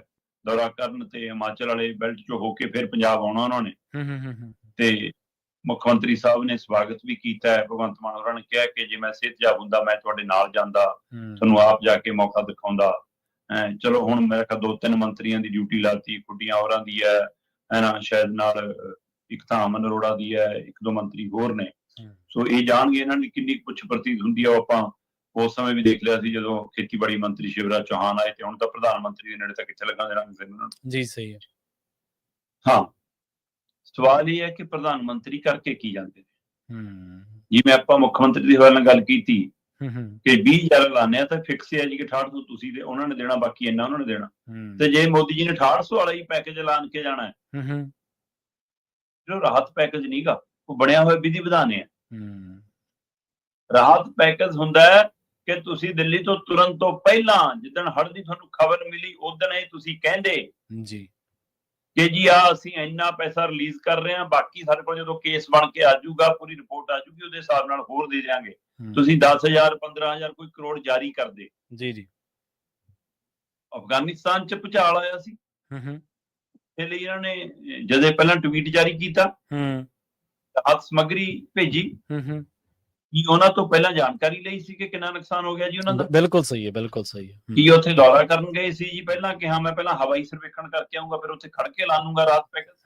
ਦੌਰਾ ਕਰਨ, ਤੇ ਹਿਮਾਚਲ ਵਾਲੇ ਬੈਲਟ ਚੋਂ ਹੋ ਕੇ ਫਿਰ ਪੰਜਾਬ ਆਉਣਾ ਉਹਨਾਂ ਨੇ। ਤੇ ਮੁੱਖ ਮੰਤਰੀ ਸਾਹਿਬ ਨੇ ਸਵਾਗਤ ਵੀ ਕੀਤਾ ਹੈ, ਭਗਵੰਤ ਮਾਨ ਹੋਰਾਂ ਨੇ ਕਿਹਾ ਕਿ ਜੇ ਮੈਂ ਸਿਹਤਯਾਬ ਹੁੰਦਾ ਮੈਂ ਤੁਹਾਡੇ ਨਾਲ ਜਾਂਦਾ, ਤੁਹਾਨੂੰ ਆਪ ਜਾ ਕੇ ਮੌਕਾ ਦਿਖਾਉਂਦਾ। ਚਲੋ ਹੁਣ ਮੇਰਾ ਖਿਆਲ 2-3 ਮੰਤਰੀਆਂ ਦੀ ਡਿਊਟੀ ਲਾਤੀ, ਖੁੱਡੀਆਂ ਹੋਰਾਂ ਦੀ ਹੈ ਨਾ, ਸ਼ਾਇਦ ਨਾਲ ਇੱਕ ਤਾਂ ਅਮਨ ਅਰੋੜਾ ਦੀ ਹੈ, 1-2 ਮੰਤਰੀ ਹੋਰ ਨੇ। ਸੋ ਇਹ ਜਾਣਗੇ ਇਹਨਾਂ ਦੀ ਕਿੰਨੀ ਪੁੱਛ ਪ੍ਰਤੀਤ ਹੁੰਦੀ ਹੈ। ਉਹ ਆਪਾਂ ਉਸ ਸਮੇਂ ਵੀ ਦੇਖ ਲਿਆ ਸੀ ਜਦੋਂ ਖੇਤੀਬਾੜੀ ਮੰਤਰੀ ਸ਼ਿਵਰਾਜ ਚੌਹਾਨ ਆਏ, ਤੇ ਹੁਣ ਤਾਂ ਪ੍ਰਧਾਨ ਮੰਤਰੀ ਦੇ ਨੇੜੇ ਤਾਂ ਕਿੱਥੇ ਲੱਗਣ ਦੇਣਾ ਕਿਸੇ ਨੂੰ ਜੀ। ਸਹੀ ਹੈ। ਹਾਂ, ਸਵਾਲ ਇਹ ਹੈ ਕਿ ਪ੍ਰਧਾਨ ਮੰਤਰੀ ਕਰਕੇ ਕੀ ਜਾਂਦੇ ਨੇ। ਜਿਵੇਂ ਆਪਾਂ ਮੁੱਖ ਮੰਤਰੀ ਦੀ ਹਵਾਲੇ ਨਾਲ ਗੱਲ ਕੀਤੀ ਕਿ 20,000 ਲਾਣੇ ਆ ਤਾਂ ਫਿਕਸ ਹੈ ਜੀ ਕਿ 6800 ਤੁਸੀਂ ਦੇ ਉਹਨਾਂ ਨੇ ਦੇਣਾ, ਬਾਕੀ ਇੰਨਾ ਉਹਨਾਂ ਨੇ ਦੇਣਾ। ਤੇ ਜੇ ਮੋਦੀ ਜੀ ਨੇ 6800 ਵਾਲਾ ਹੀ ਪੈਕੇਜ ਐਲਾਨ ਕੇ ਜਾਣਾ ਹੈ, ਜੋ ਰਾਹਤ ਪੈਕੇਜ ਨਹੀਂਗਾ, ਉਹ ਬਣਿਆ ਹੋਇਆ ਵਿਧੀ ਵਿਧਾਨ ਹੈ। ਰਾਹਤ ਪੈਕੇਜ ਹੁੰਦਾ ਹੈ ਕਿ ਤੁਸੀਂ ਦਿੱਲੀ ਤੋਂ ਤੁਰਨ ਤੋਂ ਪਹਿਲਾਂ, ਜਿੱਦਣ ਹੜ੍ਹ ਦੀ ਤੁਹਾਨੂੰ ਖਬਰ ਮਿਲੀ ਉਦਣ ਇਹ ਤੁਸੀਂ ਕਹਿੰਦੇ ਜੀ ਕਿ ਜੀ ਅਸੀਂ ਇੰਨਾ ਪੈਸਾ ਰਿਲੀਜ਼ ਕਰ ਰਹੇ ਹਾਂ, ਬਾਕੀ ਸਾਡੇ ਕੋਲ ਜਦੋਂ ਕੇਸ ਬਣ ਕੇ ਆ ਜਾਊਗਾ, ਪੂਰੀ ਰਿਪੋਰਟ ਆ ਜਾਊਗੀ, ਉਹਦੇ ਹਿਸਾਬ ਨਾਲ ਹੋਰ ਦੇ ਦਿਆਂਗੇ। ਤੁਸੀਂ 10,000 15,000 ਕੋਈ ਕਰੋੜ ਜਾਰੀ ਕਰਦੇ ਜੀ। ਅਫਗਾਨਿਸਤਾਨ 'ਚ ਭੁਚਾਲ ਆਇਆ ਸੀ, ਇਸ ਲਈ ਇਹਨਾਂ ਨੇ ਜਦੋਂ ਪਹਿਲਾਂ ਟਵੀਟ ਜਾਰੀ ਕੀਤਾ, ਰਾਹਤ ਸਮੱਗਰੀ ਭੇਜੀ, ਕੀ ਉਹਨਾਂ ਤੋਂ ਪਹਿਲਾਂ ਜਾਣਕਾਰੀ ਲਈ ਸੀ ਕਿ ਕਿੰਨਾ ਨੁਕਸਾਨ ਹੋ ਗਿਆ ਜੀ ਉਹਨਾਂ ਦਾ? ਬਿਲਕੁਲ ਸਹੀ ਹੈ, ਬਿਲਕੁਲ ਸਹੀ ਹੈ। ਕੀ ਉੱਥੇ ਦੌਰਾ ਕਰਨ ਗਏ ਸੀ ਜੀ ਪਹਿਲਾਂ ਕਿ ਹਾਂ ਮੈਂ ਪਹਿਲਾਂ ਹਵਾਈ ਸਰਵੇਖਣ ਕਰਕੇ ਆਊਂਗਾ, ਫਿਰ ਉੱਥੇ ਖੜ ਕੇ ਲਾ ਲੂੰਗਾ ਰਾਹਤ ਪੈਕੇਜ?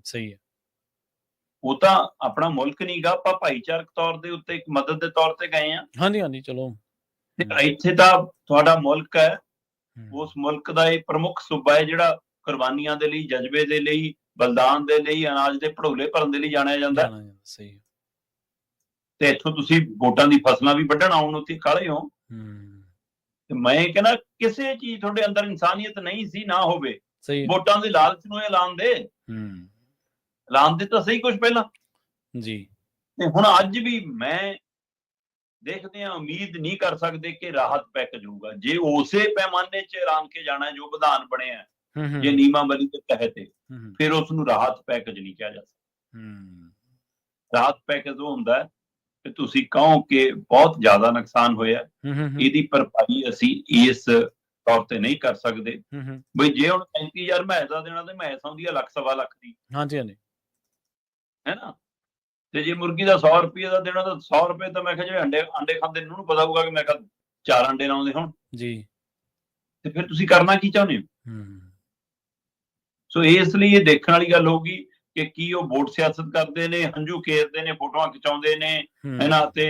ਸਹੀ ਹੈ। ਉਹ ਤਾਂ ਆਪਣਾ ਮੁਲਕ ਨਹੀਂਗਾ, ਆਪਾਂ ਭਾਈਚਾਰਕ ਤੌਰ ਦੇ ਉੱਤੇ ਇੱਕ ਮਦਦ ਦੇ ਤੌਰ ਤੇ ਗਏ ਆ। ਹਾਂਜੀ, ਚਲੋ ਇੱਥੇ ਤਾਂ ਤੁਹਾਡਾ ਮੁਲਕ ਹੈ, ਉਸ ਮੁਲਕ ਦਾ ਇਹ ਪ੍ਰਮੁੱਖ ਸੂਬਾ ਹੈ ਜਿਹੜਾ ਕੁਰਬਾਨੀਆਂ ਦੇ ਲਈ, ਜਜ਼ਬੇ ਦੇ ਲਈ, ਬਲਿਦਾਨ ਦੇ ਲਈ, ਅਨਾਜ ਦੇ ਭੜੋਲੇ ਭਰਨ ਦੇ ਲਈ ਜਾਣਿਆ ਜਾਂਦਾ। ਸਹੀ। ਤੇ ਇੱਥੋਂ ਤੁਸੀਂ ਵੋਟਾਂ ਦੀ ਫਸਲਾਂ ਵੀ ਵੱਢਣ ਆਉਣ ਉੱਤੇ ਕਾਹਲੇ ਹੋ। ਤੇ ਮੈਂ ਕਹਿੰਦਾ ਕਿਸੇ ਚੀਜ਼ ਤੁਹਾਡੇ ਅੰਦਰ ਇਨਸਾਨੀਅਤ ਨਹੀਂ ਸੀ, ਨਾ ਹੋਵੇ। ਵੋਟਾਂ ਦੇ ਲਾਲਚ ਨੂੰ ਐਲਾਨ ਦੇ ਤਾਂ ਸਹੀ ਕੁਝ ਪਹਿਲਾਂ ਜੀ। ਤੇ ਹੁਣ ਅੱਜ ਵੀ ਮੈਂ ਦੇਖਦੇ ਹਾਂ, ਉਮੀਦ ਨਹੀਂ ਕਰ ਸਕਦੇ ਕਿ ਰਾਹਤ ਪੈਕੇਜ ਹੋਊਗਾ। ਜੇ ਉਸੇ ਪੈਮਾਨੇ 'ਚ ਐਲਾਨ ਕੇ ਜਾਣਾ ਜੋ ਵਿਧਾਨ ਬਣਿਆ, ਜੇ ਨਿਯਮਾਵਲੀ ਦੇ ਤਹਿਤ, ਫਿਰ ਉਸ ਨੂੰ ਰਾਹਤ ਪੈਕੇਜ ਨਹੀਂ ਕਿਹਾ ਜਾ ਸਕਦਾ। ਰਾਹਤ ਪੈਕੇਜ ਉਹ ਹੁੰਦਾ ਹੈ ਕਿ ਤੁਸੀਂ ਕਹੋ ਕਿ ਬਹੁਤ ਜ਼ਿਆਦਾ ਨੁਕਸਾਨ ਹੋਇਆ, ਇਹਦੀ ਭਰਪਾਈ ਅਸੀਂ ਇਸ ਤੌਰ ਤੇ ਨਹੀਂ ਕਰ ਸਕਦੇ। ਬਈ ਜੇ ਹੁਣ 35,000 ਮਹਿਸ ਦਾ ਦੇਣਾ ਤੇ ਮਹਿਸ ਆਉਂਦੀ ਹੈ 1,00,000-1.25 ਲੱਖ ਦੀ, ਹੈ ਨਾ। ਤੇ ਜੇ ਮੁਰਗੀ ਦਾ 100 ਰੁਪਏ ਦਾ ਦੇਣਾ ਤਾਂ 100 ਰੁਪਏ ਤਾਂ ਮੈਂ ਕਿਹਾ ਜਿਹੜੇ ਅੰਡੇ ਖਾਂਦੇ ਨੂੰ ਪਤਾ ਹੋਊਗਾ ਕਿ ਮੈਂ ਕਿਹਾ 4 ਅੰਡੇ ਲਾਉਂਦੇ ਹੁਣ ਜੀ, ਤੇ ਫਿਰ ਤੁਸੀਂ ਕਰਨਾ ਕੀ ਚਾਹੁੰਦੇ ਹੋ? ਸੋ ਇਸ ਲਈ ਇਹ ਦੇਖਣ ਵਾਲੀ ਗੱਲ ਹੋਊਗੀ ਕਿ ਕੀ ਉਹ ਵੋਟ ਸਿਆਸਤ ਕਰਦੇ ਨੇ, ਹੰਝੂ ਖੇਡਦੇ ਨੇ, ਫੋਟੋਆਂ ਖਿਚਾਉਂਦੇ ਨੇ, ਹੈਨਾ, ਤੇ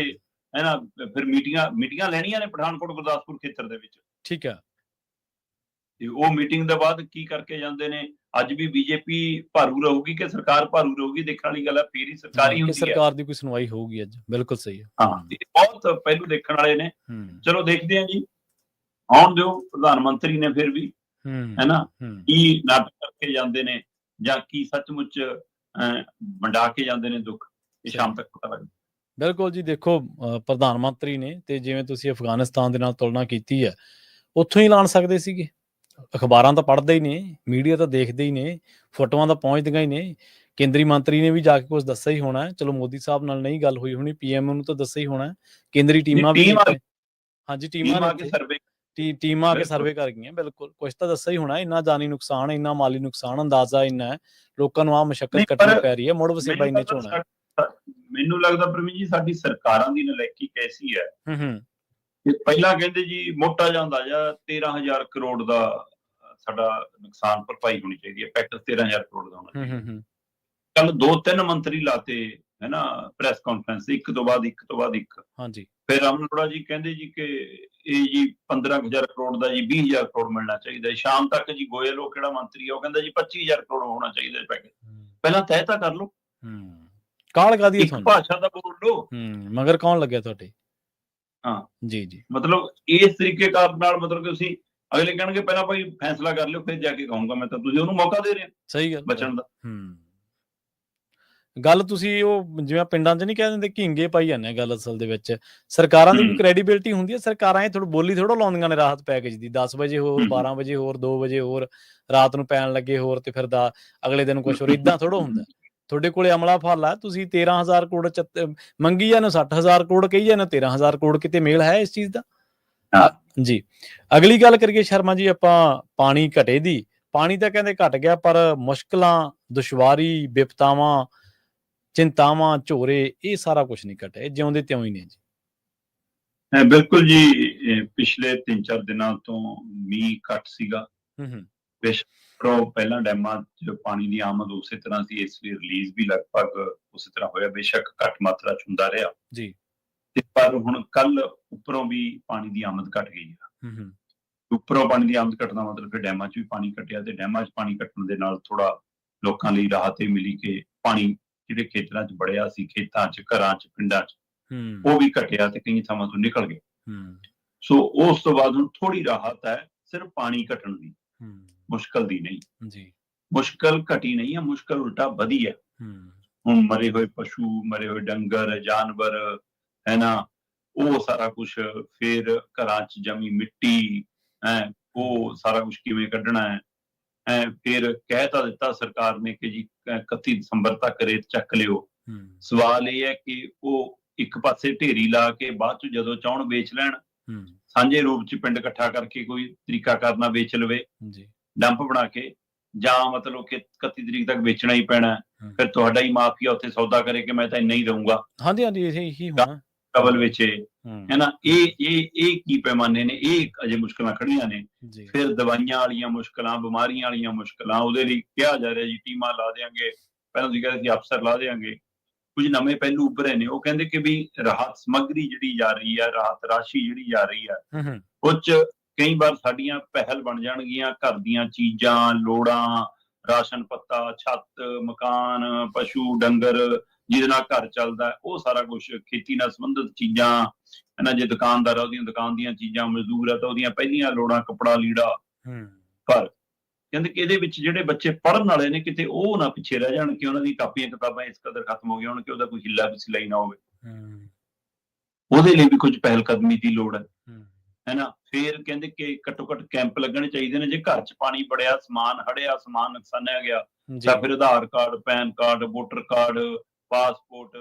ਹੈਨਾ ਫਿਰ ਮੀਟਿੰਗਾਂ ਲੈਣੀਆਂ ਨੇ ਪਠਾਨਕੋਟ ਗੁਰਦਾਸਪੁਰ ਖੇਤਰ ਦੇ ਵਿੱਚ, ਠੀਕ ਹੈ। ਤੇ ਉਹ ਮੀਟਿੰਗ ਦੇ ਬਾਅਦ ਕੀ ਕਰਕੇ ਜਾਂਦੇ ਨੇ? ਅੱਜ ਵੀ ਬੀਜੇਪੀ ਭਾਰੂ ਰਹੂਗੀ ਕਿ ਸਰਕਾਰ ਭਾਰੂ ਰਹੂਗੀ, ਦੇਖਣ ਵਾਲੀ ਗੱਲ ਹੈ। ਫੇਰ ਹੀ ਸਰਕਾਰ ਹੀ ਹੁੰਦੀ ਹੈ, ਸਰਕਾਰ ਦੀ ਕੋਈ ਸੁਣਵਾਈ ਹੋਊਗੀ ਅੱਜ। ਬਿਲਕੁਲ ਸਹੀ ਹੈ। ਹਾਂ, ਬਹੁਤ ਪਹਿਲੂ ਦੇਖਣ ਵਾਲੇ ਨੇ। ਚਲੋ ਦੇਖਦੇ ਹਾਂ ਜੀ, ਆਉਣ ਦਿਓ। ਪ੍ਰਧਾਨ ਮੰਤਰੀ ਨੇ ਫਿਰ ਵੀ ਹੈ ਨਾ, ਕੀ ਨਾਟਕ ਕਰਕੇ ਜਾਂਦੇ ਨੇ ਜਾਂ ਕੀ ਸੱਚਮੁੱਚ ਵੰਡਾ ਕੇ ਜਾਂਦੇ ਨੇ ਦੁੱਖ, ਇਹ ਸ਼ਾਮ ਤੱਕ ਪਤਾ ਲੱਗਦਾ। ਬਿਲਕੁਲ ਜੀ। ਦੇਖੋ, ਪ੍ਰਧਾਨ ਮੰਤਰੀ ਨੇ ਤੇ ਜਿਵੇਂ ਤੁਸੀਂ ਅਫਗਾਨਿਸਤਾਨ ਦੇ ਨਾਲ ਤੁਲਨਾ ਕੀਤੀ ਹੈ, ਉੱਥੋਂ ਹੀ ਐਲਾਨ ਸਕਦੇ ਸੀਗੇ। ਅਖਬਾਰਾਂ ਤਾਂ ਪੜ੍ਹਦੇ ਹੀ ਨੇ, ਮੀਡੀਆ ਤਾਂ ਦੇਖਦੇ ਹੀ ਨੇ, ਫੋਟੋਆਂ ਤਾਂ ਪਹੁੰਚਦੀਆਂ ਹੀ ਨੇ। ਕੇਂਦਰੀ ਮੰਤਰੀ ਨੇ ਵੀ ਜਾ ਕੇ ਕੁਝ ਦੱਸਿਆ ਹੀ ਹੋਣਾ। ਚਲੋ ਮੋਦੀ ਸਾਹਿਬ ਨਾਲ ਨਹੀਂ ਗੱਲ ਹੋਈ ਹੋਣੀ, PM ਨੂੰ ਤਾਂ ਦੱਸਿਆ ਹੀ ਹੋਣਾ। ਕੇਂਦਰੀ ਟੀਮਾਂ ਵੀ ਨੇ ਇੱਥੇ। ਹਾਂਜੀ, ਟੀਮਾਂ ਨੇ ਇੱਥੇ, ਟੀਮਾਂ ਆ ਕੇ ਸਰਵੇ ਕਰ ਗਈਆਂ। ਬਿਲਕੁਲ, ਕੁਛ ਤਾਂ ਦੱਸਿਆ ਹੀ ਹੋਣਾ। ਇੰਨਾ ਜਾਨੀ ਨੁਕਸਾਨ, ਇੰਨਾ ਮਾਲੀ ਨੁਕਸਾਨ, ਅੰਦਾਜ਼ਾ ਇੰਨਾ ਹੈ, ਲੋਕਾਂ ਨੂੰ ਆਹ ਮੁਸ਼ੱਕਤ ਕੱਟਣੀ ਪੈ ਰਹੀ ਹੈ, ਮੁੜ ਵਸੇਬਾ ਇੰਨੇ ਚ ਹੋਣਾ। ਮੈਨੂੰ ਲੱਗਦਾ ਪ੍ਰਵੀਨ ਜੀ, ਸਾਡੀ ਸਰਕਾਰਾਂ ਦੀ ਨਲਾਇਕੀ ਕੈਸੀ ਹੈ ਕਿ ਪਹਿਲਾਂ ਕਹਿੰਦੇ ਜੀ ਮੋਟਾ ਜਿਹਾ ਅੰਦਾਜ਼ਾ 13,000 ਕਰੋੜ ਦਾ ਸਾਡਾ ਨੁਕਸਾਨ ਭਰਪਾਈ ਹੋਣੀ ਚਾਹੀਦੀ ਹੈ, ਪੈਕੇਜ 13,000 ਕਰੋੜ ਦਾ ਹੋਣਾ ਚਾਹੀਦਾ। ਕੱਲ 2-3 ਮੰਤਰੀ ਲਾਤੇ, ਹੈ ਨਾ, ਪ੍ਰੈਸ ਕਾਨਫਰੰਸ, ਇੱਕ ਤੋਂ ਬਾਅਦ ਇੱਕ। ਹਾਂਜੀ। ਫਿਰ ਅਮਨ ਅਰੋੜਾ ਜੀ ਕਹਿੰਦੇ ਜੀ ਕਿ ਇਹ ਜੀ 15,000 ਕਰੋੜ ਦਾ ਜੀ 20,000 ਕਰੋੜ ਮਿਲਣਾ ਚਾਹੀਦਾ। ਸ਼ਾਮ ਤੱਕ ਜੀ ਗੋਇਲ, ਉਹ ਕਿਹੜਾ ਮੰਤਰੀ ਆ, ਉਹ ਕਹਿੰਦਾ ਜੀ 25,000 ਕਰੋੜ ਹੋਣਾ ਚਾਹੀਦਾ ਪੈਕੇਜ। ਪਹਿਲਾਂ ਤੈਅ ਤਾਂ ਕਰ ਲਓ। ਕਾਹਲ ਕਾਹਦੀ ਹੈ ਇੱਕ ਭਾਸ਼ਾ ਦਾ ਬੋਲ ਲਓ, ਮਗਰ ਕੌਣ ਲੱਗਿਆ ਤੁਹਾਡੇ? ਹਾਂ ਜੀ। ਮਤਲਬ ਇਸ ਤਰੀਕੇ ਨਾਲ, ਮਤਲਬ ਕਿ ਤੁਸੀਂ ਅਗਲੇ ਕਹਿਣਗੇ ਪਹਿਲਾਂ ਭਾਈ ਫੈਸਲਾ ਕਰ ਲਿਓ, ਫਿਰ ਜਾ ਕੇ ਕਹੂੰਗਾ ਮੈਂ, ਤਾਂ ਤੁਸੀਂ ਉਹਨੂੰ ਮੌਕਾ ਦੇ ਰਹੇ ਹੋ ਸਹੀ ਗੱਲ ਬਚਣ ਦਾ। ਗੱਲ ਤੁਸੀਂ ਉਹ ਜਿਵੇਂ ਪਿੰਡਾਂ 'ਚ ਨਹੀਂ ਕਹਿ ਦਿੰਦੇ, ਘੀਂਗੇ ਪਾਈ ਜਾਂਦੇ ਆ। ਗੱਲ ਅਸਲ ਦੇ ਵਿੱਚ ਸਰਕਾਰਾਂ ਦੀ ਵੀ ਕ੍ਰੈਡੀਬਿਲਿਟੀ ਹੁੰਦੀ ਹੈ। ਸਰਕਾਰਾਂ ਇਹ ਬੋਲੀ ਥੋੜਾ ਲਾਉਂਦੀਆਂ ਨੇ ਰਾਹਤ ਪੈਕੇਜ ਦੀ, 10 ਵਜੇ ਹੋਰ, 12 ਵਜੇ ਹੋਰ, 2 ਵਜੇ ਹੋਰ, ਰਾਤ ਨੂੰ ਪੈਣ ਲੱਗੇ ਹੋਰ, ਤੇ ਫਿਰ ਅਗਲੇ ਦਿਨ ਕੁਛ ਹੋਰ। ਏਦਾਂ ਥੋੜਾ ਹੁੰਦਾ। ਤੁਹਾਡੇ ਕੋਲੇ ਅਮਲਾ ਫਲ ਆ, ਤੁਸੀਂ 13,000 ਕਰੋੜ ਮੰਗੀ ਜਾਂਦੇ, 60,000 ਕਰੋੜ ਕਹੀ ਜਾਂਦੇ, 13,000 ਕਰੋੜ, ਕਿਤੇ ਮੇਲ ਹੈ ਇਸ ਚੀਜ਼ ਦਾ? ਜੀ। ਅਗਲੀ ਗੱਲ ਕਰੀਏ ਸ਼ਰਮਾ ਜੀ ਆਪਾਂ ਪਾਣੀ ਘਟੇ ਦੀ। ਪਾਣੀ ਤਾਂ ਕਹਿੰਦੇ ਘਟ ਗਿਆ, ਪਰ ਮੁਸ਼ਕਲਾਂ, ਦੁਸ਼ਵਾਰੀ, ਵਿਪਤਾਵਾਂ, ਚਿੰਤਾਵਾਂ, ਝੋਰੇ, ਇਹ ਸਾਰਾ ਕੁਝ ਨਹੀਂ ਘਟਿਆ, ਜਿਉਂਦੇ ਤਿਉਂ ਹੀ ਨੇ ਜੀ। ਬਿਲਕੁਲ ਜੀ। ਪਿਛਲੇ 3-4 ਦਿਨਾਂ ਤੋਂ ਮੀਂਹ ਘੱਟ ਸੀਗਾ। ਪਹਿਲਾਂ ਡੈਮਾਂ 'ਚ ਪਾਣੀ ਦੀ ਆਮਦ ਉਸੇ ਤਰ੍ਹਾਂ ਸੀ, ਇਸ ਲਈ ਰਿਲੀਜ਼ ਵੀ ਲਗਭਗ ਉਸੇ ਤਰ੍ਹਾਂ ਹੋਇਆ, ਬੇਸ਼ੱਕ ਘੱਟ ਮਾਤਰਾ 'ਚ ਹੁੰਦਾ ਰਿਹਾ ਜੀ। ਪਰ ਹੁਣ ਕੱਲ ਉੱਪਰੋਂ ਵੀ ਪਾਣੀ ਦੀ ਆਮਦ ਘਟ ਗਈ ਆ। ਉੱਪਰੋਂ ਪਾਣੀ ਦੀ ਆਮਦ ਘਟਣਾ ਮਤਲਬ ਕਿ ਡੈਮਾਂ 'ਚ ਵੀ ਪਾਣੀ ਘਟਿਆ, ਤੇ ਡੈਮਾਂ 'ਚ ਪਾਣੀ ਘਟਣ ਦੇ ਨਾਲ ਥੋੜਾ ਲੋਕਾਂ ਲਈ ਰਾਹਤ ਇਹ ਮਿਲੀ ਕਿ ਪਾਣੀ ਜਿਹੜੇ ਖੇਤਰਾਂ 'ਚ ਵੜਿਆ ਸੀ, ਖੇਤਾਂ 'ਚ, ਘਰਾਂ 'ਚ, ਪਿੰਡਾਂ 'ਚ, ਉਹ ਵੀ ਘਟਿਆ ਤੇ ਕਈ ਥਾਵਾਂ ਤੋਂ ਨਿਕਲ ਗਿਆ। ਸੋ ਉਸ ਤੋਂ ਬਾਅਦ ਹੁਣ ਥੋੜੀ ਰਾਹਤ ਹੈ, ਸਿਰਫ ਪਾਣੀ ਘਟਣ ਦੀ, ਮੁਸ਼ਕਲ ਦੀ ਨਹੀਂ ਜੀ। ਮੁਸ਼ਕਲ ਘਟੀ ਨਹੀਂ ਹੈ, ਮੁਸ਼ਕਲ ਉਲਟਾ ਵਧੀ ਹੈ। ਹੁਣ ਮਰੇ ਹੋਏ ਪਸ਼ੂ, ਮਰੇ ਹੋਏ ਡੰਗਰ, ਜਾਨਵਰ, ਹੈ ਨਾ, ਉਹ ਸਾਰਾ ਕੁਛ, ਫਿਰ ਘਰਾਂ 'ਚ ਜਮੀ ਮਿੱਟੀ, ਉਹ ਸਾਰਾ ਕੁਛ ਕਿਵੇਂ ਕੱਢਣਾ ਹੈ। ਫਿਰ ਕਹਿ ਤਾਂ ਦਿੱਤਾ ਸਰਕਾਰ ਨੇ ਕਿ ਜੀ 31 ਦਸੰਬਰ ਤੱਕ ਰੇਤ ਚੱਕ ਲਿਓ। ਸਵਾਲ ਇਹ ਹੈ ਕਿ ਉਹ ਇੱਕ ਪਾਸੇ ਢੇਰੀ ਲਾ ਕੇ ਬਾਅਦ ਚ ਜਦੋਂ ਚਾਹੁਣ ਵੇਚ ਲੈਣ, ਸਾਂਝੇ ਰੂਪ ਚ ਪਿੰਡ ਇਕੱਠਾ ਕਰਕੇ ਕੋਈ ਤਰੀਕਾ ਕਰਨਾ ਵੇਚ ਲਵੇ ਡੰਪ ਬਣਾ ਕੇ, ਜਾਂ ਮਤਲਬ ਕਿ 31 ਤਰੀਕ ਤੱਕ ਵੇਚਣਾ ਹੀ ਪੈਣਾ, ਫਿਰ ਤੁਹਾਡਾ ਹੀ ਮਾਫੀਆ ਉੱਥੇ ਸੌਦਾ ਕਰੇ ਕਿ ਮੈਂ ਤਾਂ ਇੰਨਾ ਹੀ ਰਹੂੰਗਾ। ਹਾਂਜੀ, ਇਹੀ ਹੋਣਾ ਡਬਲ ਵੇਚੇ, ਹੈ ਨਾ। ਇਹ ਕੀ ਪੈਮਾਨੇ ਨੇ, ਇਹ ਅਜੇ ਮੁਸ਼ਕਲਾਂ ਖੜੀਆਂ ਨੇ। ਫਿਰ ਦਵਾਈਆਂ ਵਾਲੀਆਂ ਮੁਸ਼ਕਲਾਂ, ਬਿਮਾਰੀਆਂ ਵਾਲੀਆਂ ਮੁਸ਼ਕਲਾਂ, ਉਹਦੇ ਲਈ ਕਿਹਾ ਜਾ ਰਿਹਾ ਜੀ ਟੀਮਾਂ ਲਾ ਦਿਆਂਗੇ। ਪਹਿਲਾਂ ਤੁਸੀਂ ਕਹਿੰਦੇ ਸੀ ਅਫਸਰ ਲਾ ਦਿਆਂਗੇ। ਕੁਝ ਨਵੇਂ ਪਹਿਲੂ ਉੱਭਰੇ ਨੇ। ਉਹ ਕਹਿੰਦੇ ਕਿ ਵੀ ਰਾਹਤ ਸਮੱਗਰੀ ਜਿਹੜੀ ਜਾ ਰਹੀ ਹੈ, ਰਾਹਤ ਰਾਸ਼ੀ ਜਿਹੜੀ ਜਾ ਰਹੀ ਹੈ, ਉਹ 'ਚ ਕਈ ਵਾਰ ਸਾਡੀਆਂ ਪਹਿਲ ਬਣ ਜਾਣਗੀਆਂ, ਘਰ ਦੀਆਂ ਚੀਜ਼ਾਂ, ਲੋੜਾਂ, ਰਾਸ਼ਨ ਪੱਤਾ, ਛੱਤ, ਮਕਾਨ, ਪਸ਼ੂ, ਡੰਗਰ, ਜਿਹਦੇ ਨਾਲ ਘਰ ਚੱਲਦਾ, ਉਹ ਸਾਰਾ ਕੁਛ, ਖੇਤੀ ਨਾਲ ਸੰਬੰਧਿਤ ਚੀਜ਼ਾਂ, ਹੈ ਨਾ। ਜੇ ਦੁਕਾਨਦਾਰ ਆ, ਉਹਦੀਆਂ ਦੁਕਾਨ ਦੀਆਂ ਚੀਜ਼ਾਂ, ਮਜ਼ਦੂਰ ਆ ਤਾਂ ਉਹਦੀਆਂ ਪਹਿਲੀਆਂ ਲੋੜਾਂ, ਕੱਪੜਾ ਲੀੜਾ। ਪਰ ਕਹਿੰਦੇ ਕਿ ਇਹਦੇ ਵਿੱਚ ਜਿਹੜੇ ਬੱਚੇ ਪੜ੍ਹਨ ਵਾਲੇ ਨੇ, ਕਿਤੇ ਉਹ ਨਾ ਪਿੱਛੇ ਰਹਿ ਜਾਣ ਕਿ ਉਹਨਾਂ ਦੀ ਕਾਪੀਆਂ ਕਿਤਾਬਾਂ ਇਸ ਕਦਰ ਖਤਮ ਹੋ ਗਈਆਂ ਹੋਣ ਕਿ ਉਹਦਾ ਕੋਈ ਹਿੱਲਾ ਸਿਲਾਈ ਨਾ ਹੋਵੇ। ਉਹਦੇ ਲਈ ਵੀ ਕੁਝ ਪਹਿਲ ਕਦਮੀ ਦੀ ਲੋੜ ਹੈ ਨਾ। ਫਿਰ ਕਹਿੰਦੇ ਕਿ ਘੱਟੋ ਘੱਟ ਕੈਂਪ ਲੱਗਣੇ ਚਾਹੀਦੇ ਨੇ। ਜੇ ਘਰ 'ਚ ਪਾਣੀ ਵੜਿਆ, ਸਮਾਨ ਹੜਿਆ, ਸਮਾਨ ਨੁਕਸਾਨਿਆ ਗਿਆ, ਤਾਂ ਫਿਰ Aadhaar card, PAN card, voter card, passport,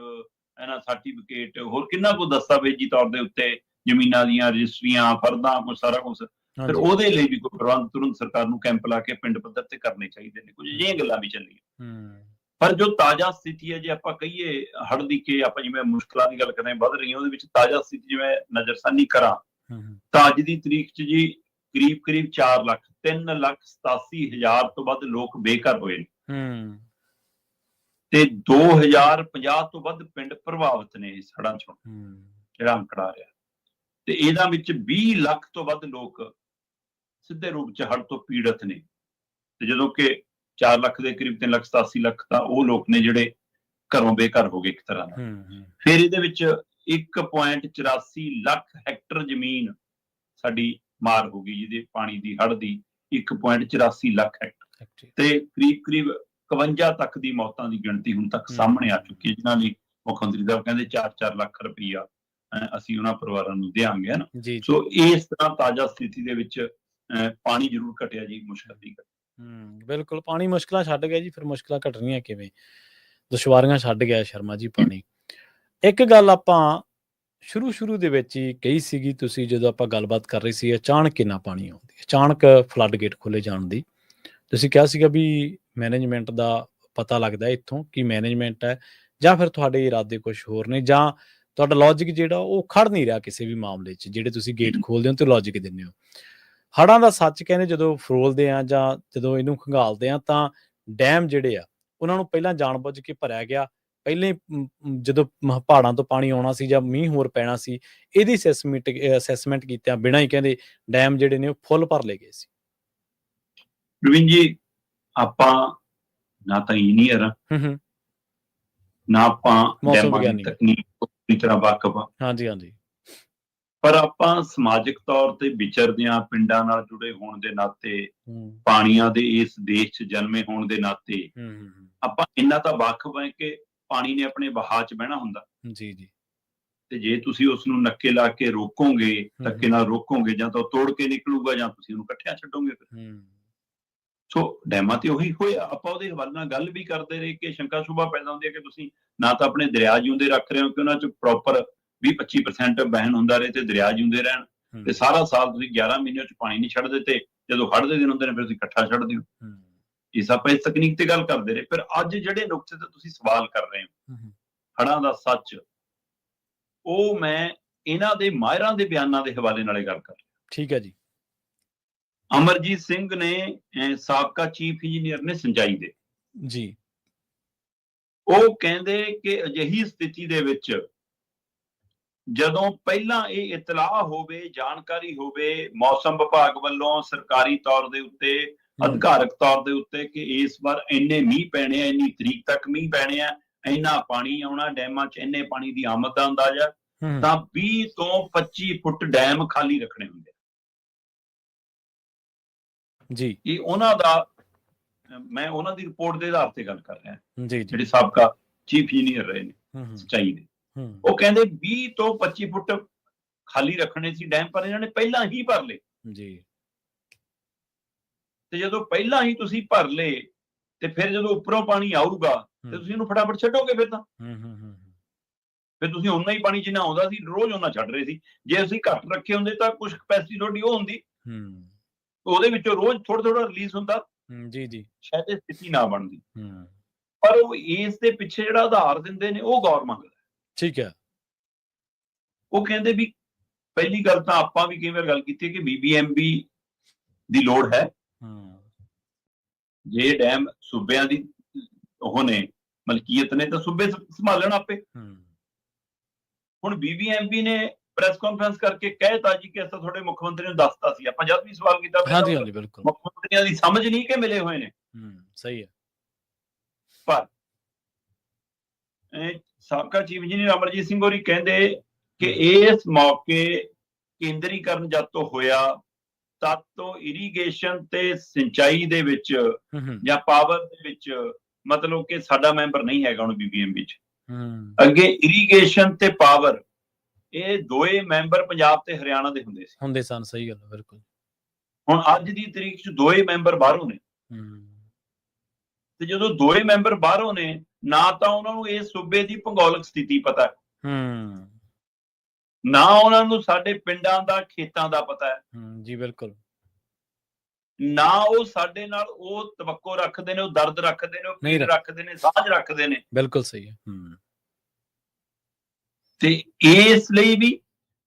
ਹੈ ਨਾ, ਸਰਟੀਫਿਕੇਟ, ਹੋਰ ਕਿੰਨਾ ਕੁ ਦਸਤਾਵੇਜ਼ੀ ਤੌਰ ਦੇ ਉੱਤੇ, ਜ਼ਮੀਨਾਂ ਦੀਆਂ ਰਜਿਸਟਰੀਆਂ, ਫਰਦਾਂ, ਕੁਛ ਸਾਰਾ ਕੁਛ, ਫਿਰ ਉਹਦੇ ਲਈ ਵੀ ਕੋਈ ਪ੍ਰਬੰਧ ਤੁਰੰਤ ਸਰਕਾਰ ਨੂੰ ਕੈਂਪ ਲਾ ਕੇ ਪਿੰਡ ਪੱਧਰ ਤੇ ਕਰਨੇ ਚਾਹੀਦੇ ਨੇ। ਕੁਝ ਅਜਿਹੀਆਂ ਗੱਲਾਂ ਵੀ ਚੱਲੀਆਂ। ਪਰ ਜੋ ਤਾਜ਼ਾ ਸਥਿਤੀ ਹੈ, ਜੇ ਆਪਾਂ ਕਹੀਏ ਹੜ੍ਹ ਦੀ, ਕਿ ਆਪਾਂ ਜਿਵੇਂ ਮੁਸ਼ਕਲਾਂ ਦੀ ਗੱਲ ਕਰਦੇ ਵੱਧ ਰਹੀਆਂ, ਉਹਦੇ ਵਿੱਚ ਤਾਜ਼ਾ ਸਥਿਤੀ ਜਿਵੇਂ ਨਜ਼ਰਸਾਨੀ ਕਰਾਂ ਤਾਂ ਅੱਜ ਦੀ ਤਰੀਕ 'ਚ ਜੀ ਕਰੀਬ 4 ਲੱਖ, 3,87,000 ਤੋਂ ਵੱਧ ਲੋਕ ਬੇਘਰ ਹੋਏ ਨੇ, ਤੇ 2050 ਤੋਂ ਵੱਧ ਪਿੰਡ ਪ੍ਰਭਾਵਿਤ ਨੇ ਇਸ ਹੜ੍ਹਾਂ 'ਚੋਂ, ਜਿਹੜਾ ਅੰਕੜਾ ਆ ਰਿਹਾ। ਤੇ ਇਹਨਾਂ ਵਿੱਚ 20 ਲੱਖ ਤੋਂ ਵੱਧ ਲੋਕ ਸਿੱਧੇ ਰੂਪ 'ਚ ਹੜ੍ਹ ਤੋਂ ਪੀੜਤ ਨੇ। ਤੇ ਜਦੋਂ ਕਿ 4 ਲੱਖ ਦੇ ਕਰੀਬ 3,87,000 ਤਾਂ ਉਹ ਲੋਕ ਨੇ ਜਿਹੜੇ ਘਰੋਂ ਬੇਘਰ ਹੋ ਗਏ ਇੱਕ ਤਰ੍ਹਾਂ ਨਾਲ। ਫਿਰ ਇਹਦੇ ਵਿੱਚ 1.84 ਲੱਖ ਹੈਕਟਰ ਜ਼ਮੀਨ ਸਾਡੀ ਮਾਰ ਹੋ ਗਈ, ਜਿਹਦੇ ਪਾਣੀ ਦੀ, ਹੜ੍ਹ ਦੀ 1.84 ਲੱਖ ਹੈਕਟਰ ਤੇ ਕਰੀਬ 51 ਤੱਕ ਦੀ ਮੌਤਾਂ ਦੀ ਗਿਣਤੀ ਹੁਣ ਤੱਕ ਸਾਹਮਣੇ ਆ ਚੁੱਕੀ ਹੈ, ਜਿਨ੍ਹਾਂ ਲਈ ਮੁੱਖ ਮੰਤਰੀ ਸਾਹਿਬ ਕਹਿੰਦੇ 4-4 ਲੱਖ ਰੁਪਈਆ ਅਸੀਂ ਉਹਨਾਂ ਪਰਿਵਾਰਾਂ ਨੂੰ ਦਿਆਂਗੇ ਨਾ। ਸੋ ਇਸ ਤਰ੍ਹਾਂ ਤਾਜ਼ਾ ਸਥਿਤੀ ਦੇ ਵਿੱਚ ਪਾਣੀ ਜ਼ਰੂਰ ਘਟਿਆ ਜੀ, ਮੁਸ਼ਕਲ ਦੀ ਬਿਲਕੁਲ ਪਾਣੀ ਮੁਸ਼ਕਲਾਂ ਛੱਡ ਗਿਆ ਜੀ, ਫਿਰ ਮੁਸ਼ਕਲਾਂ ਘਟਣੀਆਂ ਕਿਵੇਂ, ਦੁਸ਼ਵਾਰੀਆਂ ਛੱਡ ਗਿਆ ਸ਼ਰਮਾ ਜੀ ਪਾਣੀ। ਇੱਕ ਗੱਲ ਆਪਾਂ ਸ਼ੁਰੂ ਦੇ ਵਿੱਚ ਹੀ ਕਹੀ ਸੀਗੀ, ਤੁਸੀਂ ਜਦੋਂ ਆਪਾਂ ਗੱਲਬਾਤ ਕਰ ਰਹੇ ਸੀ ਅਚਾਨਕ ਕਿੰਨਾ ਪਾਣੀ ਆਉਂਦੀ, ਅਚਾਨਕ ਫਲੱਡ ਗੇਟ ਖੋਲੇ ਜਾਣ ਦੀ, ਤੁਸੀਂ ਕਿਹਾ ਸੀਗਾ ਵੀ ਮੈਨੇਜਮੈਂਟ ਦਾ ਪਤਾ ਲੱਗਦਾ ਇੱਥੋਂ ਕਿ ਮੈਨੇਜਮੈਂਟ ਹੈ ਜਾਂ ਫਿਰ ਤੁਹਾਡੇ ਇਰਾਦੇ ਕੁਛ ਹੋਰ ਨੇ, ਜਾਂ ਤੁਹਾਡਾ ਲੌਜਿਕ ਜਿਹੜਾ ਉਹ ਖੜ ਨਹੀਂ ਰਿਹਾ ਕਿਸੇ ਵੀ ਮਾਮਲੇ 'ਚ, ਜਿਹੜੇ ਤੁਸੀਂ ਗੇਟ ਖੋਲਦੇ ਹੋ ਤੇ ਲੌਜਿਕ ਦਿੰਦੇ ਹੋ। ਹੜ੍ਹਾਂ ਦਾ ਸੱਚ ਕਹਿੰਦੇ ਜਦੋਂ ਫਰੋਲਦੇ ਆ ਜਾਂ ਜਦੋਂ ਇਹਨੂੰ ਖੰਗਾਲਦੇ ਆ ਤਾਂ ਡੈਮ ਜਿਹੜੇ ਆ ਉਹਨਾਂ ਨੂੰ ਪਹਿਲਾਂ ਜਾਣਬੁੱਝ ਕੇ ਭਰਿਆ ਗਿਆ, ਪਹਿਲਾਂ ਹੀ ਜਦੋਂ ਪਹਾੜਾਂ ਤੋਂ ਪਾਣੀ ਆਉਣਾ ਸੀ ਜਾਂ ਮੀਂਹ ਹੋਰ ਪੈਣਾ ਸੀ, ਇਹਦੀ ਅਸੈਸਮੈਂਟ ਕੀਤਿਆਂ ਬਿਨਾਂ ਹੀ ਕਹਿੰਦੇ ਡੈਮ ਜਿਹੜੇ ਨੇ ਉਹ ਫੁੱਲ ਭਰ ਲਏ ਗਏ ਸੀ। ਪ੍ਰਵੀਨ ਜੀ, ਆਪਾਂ ਨਾ ਤਾਂ ਇੰਜੀਨੀਅਰ ਆ, ਨਾ ਆਪਾਂ ਡੈਮਾਂ ਦੀ ਤਕਨੀਕ ਪੂਰੀ ਤਰ੍ਹਾਂ ਵਾਕਫ ਆ। ਹਾਂਜੀ। ਪਰ ਆਪਾਂ ਸਮਾਜਿਕ ਤੌਰ ਤੇ ਵਿਚਰਦੇ ਹਾਂ, ਪਿੰਡਾਂ ਨਾਲ ਜੁੜੇ ਹੋਣ ਦੇ ਨਾਤੇ, ਪਾਣੀਆਂ ਦੇ ਇਸ ਦੇਸ਼ 'ਚ ਜਨਮੇ ਹੋਣ ਦੇ ਨਾਤੇ ਆਪਾਂ ਇੰਨਾ ਤਾਂ ਵਾਕਫ ਹੈ ਕਿ ਪਾਣੀ ਨੇ ਆਪਣੇ ਵਹਾਅ 'ਚ ਬਹਿਣਾ ਹੁੰਦਾ ਜੀ। ਤੇ ਜੇ ਤੁਸੀਂ ਉਸ ਨੂੰ ਨੱਕੇ ਲਾ ਕੇ ਰੋਕੋਗੇ, ਧੱਕੇ ਨਾਲ ਰੋਕੋਗੇ, ਜਾਂ ਤਾਂ ਤੋੜ ਕੇ ਨਿਕਲੂਗਾ ਜਾਂ ਤੁਸੀਂ ਉਹਨੂੰ ਇਕੱਠਿਆਂ ਛੱਡੋਗੇ। ਸੋ ਡੈਮਾਂ ਤੇ ਉਹੀ ਹੋਇਆ। ਆਪਾਂ ਉਹਦੇ ਹਵਾਲੇ ਨਾਲ ਗੱਲ ਵੀ ਕਰਦੇ ਰਹੇ ਕਿ ਸ਼ੰਕਾ ਸ਼ੁਭਾ ਪੈਦਾ ਹੁੰਦੀ ਹੈ ਕਿ ਤੁਸੀਂ ਨਾ ਤਾਂ ਆਪਣੇ ਦਰਿਆ ਜਿਉਂਦੇ ਰੱਖ ਰਹੇ ਹੋ ਕਿ ਉਹਨਾਂ 'ਚ ਪ੍ਰੋਪਰ 20-25% ਬਹਿਣ ਹੁੰਦਾ ਰਹੇ ਤੇ ਦਰਿਆ ਜਿਉਂਦੇ ਰਹਿਣ, ਤੇ ਸਾਰਾ ਸਾਲ ਤੁਸੀਂ 11 ਮਹੀਨਿਆਂ 'ਚ ਪਾਣੀ ਨਹੀਂ ਛੱਡਦੇ ਤੇ ਜਦੋਂ ਹੜ੍ਹ ਦੇ ਦਿਨ ਹੁੰਦੇ ਨੇ ਫਿਰ ਤੁਸੀਂ ਇਕੱਠਾ ਛੱਡਦੇ ਹੋ। ਇਸ ਆਪਾਂ ਇਸ ਤਕਨੀਕ ਤੇ ਗੱਲ ਕਰਦੇ ਰਹੇ। ਫਿਰ ਅੱਜ ਜਿਹੜੇ ਨੁਕਤੇ ਤੇ ਤੁਸੀਂ ਸਵਾਲ ਕਰ ਰਹੇ ਹੋ, ਹੜ੍ਹਾਂ ਦਾ ਸੱਚ, ਉਹ ਮੈਂ ਇਹਨਾਂ ਦੇ ਮਾਹਿਰਾਂ ਦੇ ਬਿਆਨਾਂ ਦੇ ਹਵਾਲੇ ਨਾਲ ਗੱਲ ਕਰ ਰਿਹਾ। ਠੀਕ ਹੈ ਜੀ। ਅਮਰਜੀਤ ਸਿੰਘ ਨੇ, ਸਾਬਕਾ ਚੀਫ ਇੰਜੀਨੀਅਰ ਨੇ ਸਿੰਚਾਈ ਦੇ ਜੀ, ਉਹ ਕਹਿੰਦੇ ਕਿ ਅਜਿਹੀ ਸਥਿਤੀ ਦੇ ਵਿੱਚ ਜਦੋਂ ਪਹਿਲਾਂ ਇਹ ਇਤਲਾਹ ਹੋਵੇ, ਜਾਣਕਾਰੀ ਹੋਵੇ ਮੌਸਮ ਵਿਭਾਗ ਵੱਲੋਂ ਸਰਕਾਰੀ ਤੌਰ ਦੇ ਉੱਤੇ, ਅਧਿਕਾਰਕ ਤੌਰ ਦੇ ਉੱਤੇ ਕਿ ਇਸ ਵਾਰ ਇੰਨੇ ਮੀਂਹ ਪੈਣੇ ਆ, ਇੰਨੀ ਤਰੀਕ ਤੱਕ ਮੀਂਹ ਪੈਣੇ ਆ, ਇੰਨਾ ਪਾਣੀ ਆਉਣਾ ਡੈਮਾਂ 'ਚ, ਇੰਨੇ ਪਾਣੀ ਦੀ ਆਮਦ ਦਾ ਅੰਦਾਜ਼ਾ, ਤਾਂ 20 ਤੋਂ 25 ਫੁੱਟ ਡੈਮ ਖਾਲੀ ਰੱਖਣੇ ਹੁੰਦੇ ਜੀ। ਇਹ ਉਹਨਾਂ ਦਾ, ਮੈਂ ਉਹਨਾਂ ਦੀ ਰਿਪੋਰਟ ਦੇ ਆਧਾਰ ਤੇ ਗੱਲ ਕਰ ਰਿਹਾ ਜੀ, ਜਿਹੜੇ ਸਾਬਕਾ ਚੀਫ ਇੰਜੀਨੀਅਰ ਰਹੇ ਨੇ ਸਿੰਚਾਈ ਦੇ। ਉਹ ਕਹਿੰਦੇ 20 ਤੋਂ 25 ਫੁੱਟ ਖਾਲੀ ਰੱਖਣੇ ਸੀ ਡੈਮ, ਪਰ ਇਹਨਾਂ ਨੇ ਪਹਿਲਾਂ ਹੀ ਭਰ ਲਏ ਜੀ। ਤੇ ਜਦੋਂ ਪਹਿਲਾਂ ਹੀ ਤੁਸੀਂ ਭਰ ਲਏ ਤੇ ਫਿਰ ਜਦੋਂ ਉੱਪਰੋਂ ਪਾਣੀ ਆਊਗਾ ਤੇ ਤੁਸੀਂ ਇਹਨੂੰ ਫਟਾਫਟ ਛੱਡੋਗੇ। ਫਿਰ ਤਾਂ ਫਿਰ ਤੁਸੀਂ ਓਨਾ ਹੀ ਪਾਣੀ ਜਿੰਨਾ ਆਉਂਦਾ ਸੀ ਰੋਜ਼ ਉਹਨਾਂ ਛੱਡ ਰਹੇ ਸੀ। ਜੇ ਅਸੀਂ ਘੱਟ ਰੱਖੇ ਹੁੰਦੇ ਤਾਂ ਕੁਝ ਕਪੈਸਿਟੀ ਤੁਹਾਡੀ ਉਹ ਹੁੰਦੀ, ਉਹਦੇ ਵਿੱਚੋਂ ਰੋਜ਼ ਥੋੜਾ ਰਿਲੀਜ਼ ਹੁੰਦਾ ਜੀ, ਸ਼ਾਇਦ ਇਹ ਸਥਿਤੀ ਨਾ ਬਣਦੀ। ਪਰ ਉਹ ਇਸ ਦੇ ਪਿੱਛੇ ਜਿਹੜਾ ਆਧਾਰ ਦਿੰਦੇ ਨੇ ਉਹ ਗੌਰ ਮੰਗਦਾ। ਠੀਕ ਹੈ। ਉਹ ਕਹਿੰਦੇ ਵੀ ਪਹਿਲੀ ਗੱਲ ਤਾਂ ਆਪਾਂ ਵੀ ਕਈ ਵਾਰ ਗੱਲ ਕੀਤੀ ਕਿ BBMB ਦੀ ਲੋੜ ਹੈ। ਜੇ ਡੈਮ ਸੂਬਿਆਂ ਦੀ ਉਹ ਨੇ, ਮਲਕੀਅਤ ਨੇ, ਤਾਂ ਸੂਬੇ ਸੰਭਾਲਣ ਆਪੇ। ਹੁਣ BBMB ਨੇ ਪ੍ਰੈਸ ਕਾਨਫਰੰਸ ਕਰਕੇ ਕਹਿਤਾ ਜੀ ਕਿ ਅਸਾਂ ਤੁਹਾਡੇ ਮੁੱਖ ਮੰਤਰੀ ਨੂੰ ਦੱਸਤਾ ਸੀ। ਆਪਾਂ ਜਦ ਵੀ ਸਵਾਲ ਕੀਤਾ ਬਿਲਕੁਲ ਮੁੱਖ ਮੰਤਰੀਆਂ ਦੀ ਸਮਝ ਨਹੀਂ ਕਿ ਮਿਲੇ ਹੋਏ ਨੇ। ਸਹੀ ਹੈ। ਪਰ ਸਾਬਕਾ ਚੀਫ ਇੰਜੀਨੀਅਰ ਅਮਰਜੀਤ ਸਿੰਘ ਹੋਰੀ ਕਹਿੰਦੇ ਕਿ ਇਸ ਮੌਕੇ ਕੇਂਦਰੀਕਰਨ ਜਦ ਤੋਂ ਹੋਇਆ ਤਦ ਤੋਂ ਇਰੀਗੇਸ਼ਨ ਤੇ ਸਿੰਚਾਈ ਦੇ ਵਿੱਚ ਜਾਂ ਪਾਵਰ ਦੇ ਵਿੱਚ, ਮਤਲਬ ਕਿ ਸਾਡਾ ਮੈਂਬਰ ਨਹੀਂ ਹੈਗਾ ਹੁਣ BBMB 'ਚ। ਅੱਗੇ ਇਰੀਗੇਸ਼ਨ ਤੇ ਪਾਵਰ ਇਹ ਦੋਏ ਮੈਂਬਰ ਪੰਜਾਬ ਤੇ ਹਰਿਆਣਾ ਦੇ ਹੁੰਦੇ ਸਨ। ਸਹੀ ਗੱਲ, ਬਿਲਕੁਲ। ਹੁਣ ਅੱਜ ਦੀ ਤਰੀਕ 'ਚ ਦੋਏ ਮੈਂਬਰ ਬਾਹਰੋਂ ਨੇ, ਤੇ ਜਦੋਂ ਦੋਏ ਮੈਂਬਰ ਬਾਹਰੋਂ ਨੇ, ਨਾ ਤਾਂ ਉਹਨਾਂ ਨੂੰ ਇਸ ਸੂਬੇ ਦੀ ਭੂਗੋਲਿਕ ਸਥਿਤੀ ਪਤਾ ਹੈ, ਨਾ ਉਹਨਾਂ ਨੂੰ ਸਾਡੇ ਪਿੰਡਾਂ ਦਾ, ਖੇਤਾਂ ਦਾ ਪਤਾ ਹੈ। ਜੀ ਬਿਲਕੁਲ। ਨਾ ਉਹ ਸਾਡੇ ਨਾਲ ਉਹ ਤਵੱਕੋ ਰੱਖਦੇ ਨੇ, ਉਹ ਦਰਦ ਰੱਖਦੇ ਨੇ, ਉਹ ਪੀੜ ਰੱਖਦੇ ਨੇ, ਸਾਂਝ ਰੱਖਦੇ ਨੇ। ਬਿਲਕੁਲ ਸਹੀ ਹੈ। ਤੇ ਇਸ ਲਈ ਵੀ,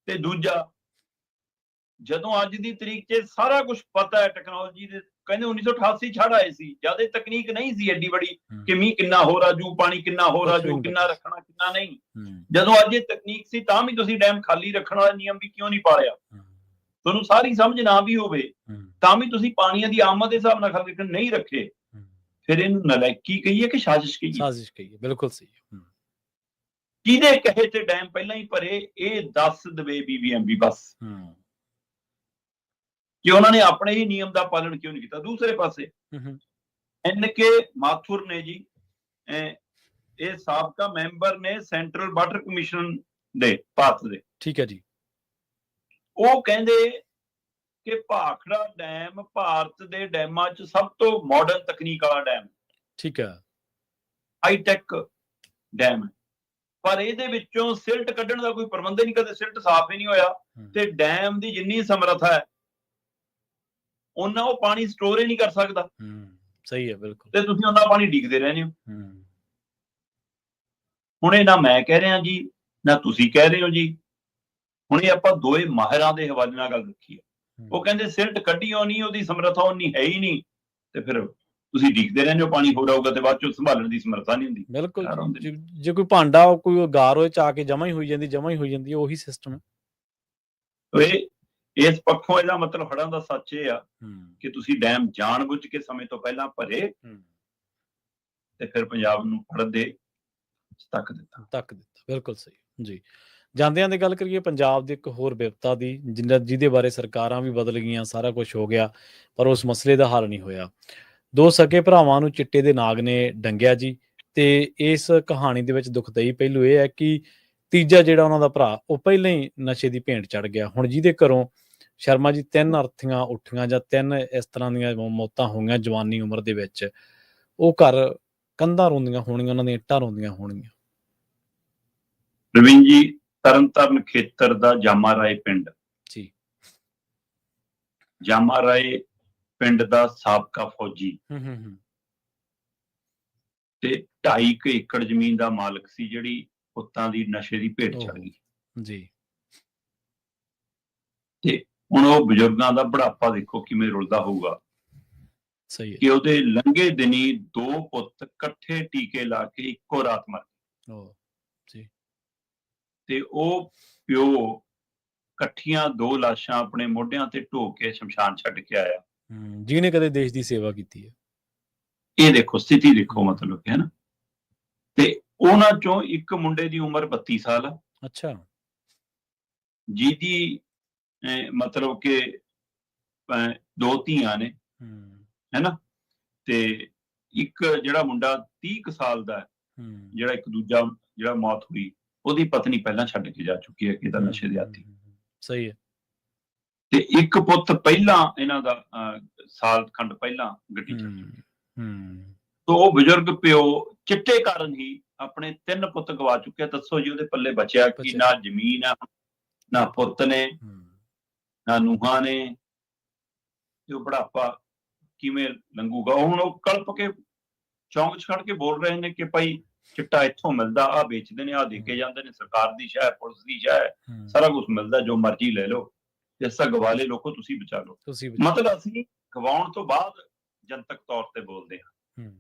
ਤੇ ਦੂਜਾ, ਜਦੋਂ ਅੱਜ ਦੀ ਤਰੀਕ 'ਚ ਸਾਰਾ ਕੁਝ ਪਤਾ ਹੈ ਟੈਕਨੋਲੋਜੀ ਦੇ, ਕਹਿੰਦੇ 1988 ਛੜ ਆਏ ਸੀ, ਜਦ ਇਹ ਤਕਨੀਕ ਨਹੀਂ ਸੀ ਐਡੀ ਬੜੀ ਕਿ ਮੀਂਹ ਕਿੰਨਾ ਹੋ ਰਾਜੂ, ਪਾਣੀ ਕਿੰਨਾ ਹੋ ਰਾਜੂ, ਕਿੰਨਾ ਰੱਖਣਾ ਕਿੰਨਾ ਨਹੀਂ। ਜਦੋਂ ਅੱਜ ਇਹ ਤਕਨੀਕ ਸੀ ਤਾਂ ਵੀ ਤੁਸੀਂ ਡੈਮ ਖਾਲੀ ਰੱਖਣ ਵਾਲਾ ਨਿਯਮ ਵੀ ਕਿਉਂ ਨਹੀਂ ਪਾਲਿਆ? ਤੁਹਾਨੂੰ ਸਾਰੀ ਸਮਝ ਨਾ ਵੀ ਹੋਵੇ ਤਾਂ ਵੀ ਤੁਸੀਂ ਪਾਣੀਆਂ ਦੀ ਆਮਦ ਦੇ ਹਿਸਾਬ ਨਾਲ ਖਾਲੀ ਰੱਖਣ ਨਹੀਂ ਰੱਖੇ, ਫਿਰ ਇਹਨੂੰ ਨਲਾਇਕੀ ਕਹੀਏ ਕਿ ਸਾਜ਼ਿਸ਼ ਕਹੀਏ? ਸਾਜ਼ਿਸ਼ ਕਹੀਏ, ਬਿਲਕੁਲ ਸਹੀ ਹੈ। ਕਿਹਦੇ ਕਹੇ ਤੇ ਡੈਮ ਪਹਿਲਾਂ ਹੀ ਭਰੇ, ਇਹ ਦੱਸ ਦੇਵੇ BBMB ਬਸ। ਕਿ ਉਹਨਾਂ ਨੇ ਆਪਣੇ ਹੀ ਨਿਯਮ ਦਾ ਪਾਲਣ ਕਿਉਂ ਨਹੀਂ ਕੀਤਾ। ਦੂਸਰੇ ਪਾਸੇ NK ਮਾਥੁਰ ਨੇ ਜੀ, ਇਹ ਸਾਬਕਾ ਮੈਂਬਰ ਨੇ ਸੈਂਟਰਲ ਵਾਟਰ ਕਮਿਸ਼ਨ ਦੇ ਭਾਰਤ ਦੇ, ਠੀਕ ਹੈ ਜੀ। ਉਹ ਕਹਿੰਦੇ ਕਿ ਭਾਖੜਾ ਡੈਮ ਭਾਰਤ ਦੇ ਡੈਮਾਂ 'ਚ ਸਭ ਤੋਂ ਮਾਡਰਨ ਤਕਨੀਕ ਵਾਲਾ ਡੈਮ, ਠੀਕ ਹੈ, ਹਾਈਟੈਕ ਡੈਮ ਹੈ, ਪਰ ਇਹਦੇ ਵਿੱਚੋਂ ਸਿਲਟ ਕੱਢਣ ਦਾ ਕੋਈ ਪ੍ਰਬੰਧ ਹੀ ਨਹੀਂ, ਕਦੇ ਸਿਲਟ ਸਾਫ਼ ਹੀ ਨਹੀਂ ਹੋਇਆ, ਤੇ ਡੈਮ ਦੀ ਜਿੰਨੀ ਸਮਰੱਥਾ ਹੈ ਉਹਨਾਂ ਉਹ ਪਾਣੀ ਸਟੋਰ ਹੀ ਨਹੀਂ ਕਰ ਸਕਦਾ। ਸਹੀ ਹੈ, ਬਿਲਕੁਲ, ਤੇ ਤੁਸੀਂ ਉਹਨਾਂ ਪਾਣੀ ਡੀਕਦੇ ਰਹਿੰਦੇ ਹੋ। ਹੁਣ ਇਹ ਨਾ ਮੈਂ ਕਹਿ ਰਿਹਾ ਜੀ, ਨਾ ਤੁਸੀਂ ਕਹਿ ਰਹੇ ਹੋ ਜੀ, ਹੁਣ ਇਹ ਆਪਾਂ ਦੋਏ ਮਾਹਿਰਾਂ ਦੇ ਹਵਾਲੇ ਨਾਲ ਗੱਲ ਰੱਖੀ ਹੈ। ਉਹ ਕਹਿੰਦੇ ਸਿਲਟ ਕੱਢੀਓ ਨਹੀਂ, ਉਹਦੀ ਸਮਰੱਥਾ ਉਨੀ ਹੈ ਹੀ ਨਹੀਂ, ਤੇ ਫਿਰ ਤੁਸੀਂ ਡੀਕਦੇ ਰਹਿੰਦੇ ਹੋ ਪਾਣੀ ਹੋਰ ਆਊਗਾ, ਤੇ ਬਾਅਦ ਚੋਂ ਸੰਭਾਲਣ ਦੀ ਸਮਰੱਥਾ ਨਹੀਂ ਹੁੰਦੀ। ਬਿਲਕੁਲ, ਜੇ ਕੋਈ ਭਾਂਡਾ ਕੋਈ ਗਾਰ ਹੋਏ ਚਾ ਕੇ ਜਮਾ ਹੀ ਹੋਈ ਜਾਂਦੀ ਉਹੀ ਸਿਸਟਮ ਹੈ। ਇਸ ਪੱਖੋਂ ਇਹਦਾ ਮਤਲਬ ਹੜ੍ਹਾਂ ਦਾ ਸੱਚ ਇਹ ਆ ਕਿ ਤੁਸੀਂ ਡੈਮ ਜਾਣਬੁੱਝ ਕੇ ਸਮੇਂ ਤੋਂ ਪਹਿਲਾਂ ਭਰੇ ਤੇ ਫਿਰ ਪੰਜਾਬ ਨੂੰ ਹੜ੍ਹ ਦੇ ਤੱਕ ਦਿੱਤਾ। ਬਿਲਕੁਲ ਸਹੀ ਜੀ। ਜਾਂਦਿਆਂ ਦੀ ਗੱਲ ਕਰੀਏ ਪੰਜਾਬ ਦੀ ਇੱਕ ਹੋਰ ਵਿਪਤਾ ਦੀ, ਜਿਹਦੇ ਬਾਰੇ ਸਰਕਾਰਾਂ ਵੀ ਬਦਲ ਗਈਆਂ, ਸਾਰਾ ਕੁਝ ਹੋ ਗਿਆ, ਪਰ ਉਸ ਮਸਲੇ ਦਾ ਹੱਲ ਨਹੀਂ ਹੋਇਆ। 2 ਸਕੇ ਭਰਾਵਾਂ ਨੂੰ ਚਿੱਟੇ ਦੇ ਨਾਗ ਨੇ ਡੰਗਿਆ ਜੀ, ਤੇ ਇਸ ਕਹਾਣੀ ਦੇ ਵਿੱਚ ਦੁਖਦਾਈ ਪਹਿਲੂ ਇਹ ਹੈ ਕਿ ਤੀਜਾ ਜਿਹੜਾ ਉਹਨਾਂ ਦਾ ਭਰਾ ਉਹ ਪਹਿਲਾਂ ਹੀ ਨਸ਼ੇ ਦੀ ਭੇਂਟ ਚੜ ਗਿਆ। ਹੁਣ ਜਿਹਦੇ ਘਰੋਂ ਸ਼ਰਮਾ ਜੀ 3 ਅਰਥੀਆਂ ਉੱਠੀਆਂ ਜਾਂ 3 ਇਸ ਤਰ੍ਹਾਂ ਦੀਆਂ ਮੌਤਾਂ ਹੋਈਆਂ ਜਵਾਨੀ ਉਮਰ ਦੇ ਵਿੱਚ, ਉਹ ਘਰ ਕੰਧਾਂ ਰੋਂਦੀਆਂ ਹੋਣਗੀਆਂ, ਉਹਨਾਂ ਦੀਆਂ ਇੱਟਾਂ ਰੋਂਦੀਆਂ ਹੋਣਗੀਆਂ। ਰਵੀਨ ਜੀ, ਤਰਨਤਾਰਨ ਖੇਤਰ ਦਾ ਜਾਮਾ ਰਾਏ ਪਿੰਡ ਜੀ, ਜਾਮਾ ਰਾਏ ਪਿੰਡ ਦਾ ਸਾਬਕਾ ਫੌਜੀ ਤੇ 2.5 ਏਕੜ ਜ਼ਮੀਨ ਦਾ ਮਾਲਕ ਸੀ, ਜਿਹੜੀ ਪੁੱਤਾਂ ਦੀ ਨਸ਼ੇ ਦੀ ਭੇਟ ਚੜ ਗਈ ਜੀ। ਤੇ ਹੁਣ ਉਹ ਬਜ਼ੁਰਗਾਂ ਦਾ ਬੁਢਾਪਾ ਦੇਖੋ ਕਿਵੇਂ ਰੁਲਦਾ ਹੋਊਗਾ। ਸਹੀ ਹੈ ਕਿ ਉਹਦੇ ਲੰਘੇ ਦਿਨੀ 2 ਪੁੱਤ ਇਕੱਠੇ ਟੀਕੇ ਲਾ ਕੇ ਇੱਕੋ ਰਾਤ ਮਰ ਗਏ। ਤੇ ਉਹ ਪਿਓ ਇਕੱਠੀਆਂ 2 ਲਾਸ਼ਾਂ ਆਪਣੇ ਮੋਢਿਆਂ ਤੇ ਢੋ ਕੇ ਸ਼ਮਸ਼ਾਨ ਛੱਡ ਕੇ ਆਇਆ, ਜਿਹਨੇ ਕਦੇ ਦੇਸ਼ ਦੀ ਸੇਵਾ ਕੀਤੀ ਹੈ। ਇਹ ਦੇਖੋ ਸਥਿਤੀ ਦੇਖੋ, ਮਤਲਬ ਹੈ ਨਾ। ਤੇ ਉਹਨਾਂ ਚੋਂ ਇੱਕ ਮੁੰਡੇ ਦੀ ਉਮਰ 32 ਸਾਲ ਆ। ਅੱਛਾ। ਜਿਹਦੀ ਮਤਲਬ ਕਿ 2 ਧੀਆਂ ਨੇ, ਹੈ ਨਾ, ਤੇ ਇੱਕ ਜਿਹੜਾ ਮੁੰਡਾ 30 ਸਾਲ ਦਾ, ਜਿਹੜਾ ਇੱਕ ਦੂਜਾ ਜਿਹੜਾ ਮੌਤ ਹੋਈ, ਉਹਦੀ ਪਤਨੀ ਪਹਿਲਾਂ ਛੱਡ ਕੇ ਜਾ ਚੁੱਕੀ ਹੈ, ਕਿਹਦਾ ਨਸ਼ੇ ਦੇ ਆਦੀ। ਸਹੀ ਹੈ। ਤੇ ਇੱਕ ਪੁੱਤ ਪਹਿਲਾਂ ਇਹਨਾਂ ਦਾ ਸਾਲ ਖੰਡ ਪਹਿਲਾਂ ਗੱਡੀ ਚੜ ਤੋ ਉਹ ਬਜ਼ੁਰਗ ਪਿਓ ਚਿੱਟੇ ਕਾਰਨ ਹੀ ਆਪਣੇ 3 ਪੁੱਤ ਗਵਾ ਚੁੱਕਿਆ। ਦੱਸੋ ਜੀ ਉਹਦੇ ਪੱਲੇ ਬਚਿਆ ਕਿ ਨਾ ਜ਼ਮੀਨ ਆ, ਨਾ ਪੁੱਤ ਨੇ, ਨਾ ਨੂੰਹਾਂ ਨੇ, ਤੇ ਉਹ ਬੁਢਾਪਾ ਕਿਵੇਂ ਲੰਘੂਗਾ। ਹੁਣ ਉਹ ਕਲਪ ਕੇ ਚੌਂਕ 'ਚ ਖੜ ਕੇ ਬੋਲ ਰਹੇ ਨੇ ਕਿ ਭਾਈ ਚਿੱਟਾ ਇੱਥੋਂ ਮਿਲਦਾ, ਆਹ ਵੇਚਦੇ ਨੇ, ਆਹ ਦੇ ਕੇ ਜਾਂਦੇ ਨੇ, ਸਰਕਾਰ ਦੀ ਸ਼ਾਇ, ਪੁਲਿਸ ਦੀ ਸ਼ਾਇ, ਸਾਰਾ ਕੁਝ ਮਿਲਦਾ, ਜੋ ਮਰਜ਼ੀ ਲੈ ਲਓ, ਜਿਸਾ ਗਵਾ ਲੈ ਲੋਕੋ, ਤੁਸੀਂ ਬਚਾ ਲਓ। ਮਤਲਬ ਅਸੀਂ ਗਵਾਉਣ ਤੋਂ ਬਾਅਦ ਜਨਤਕ ਤੌਰ ਤੇ ਬੋਲਦੇ ਹਾਂ,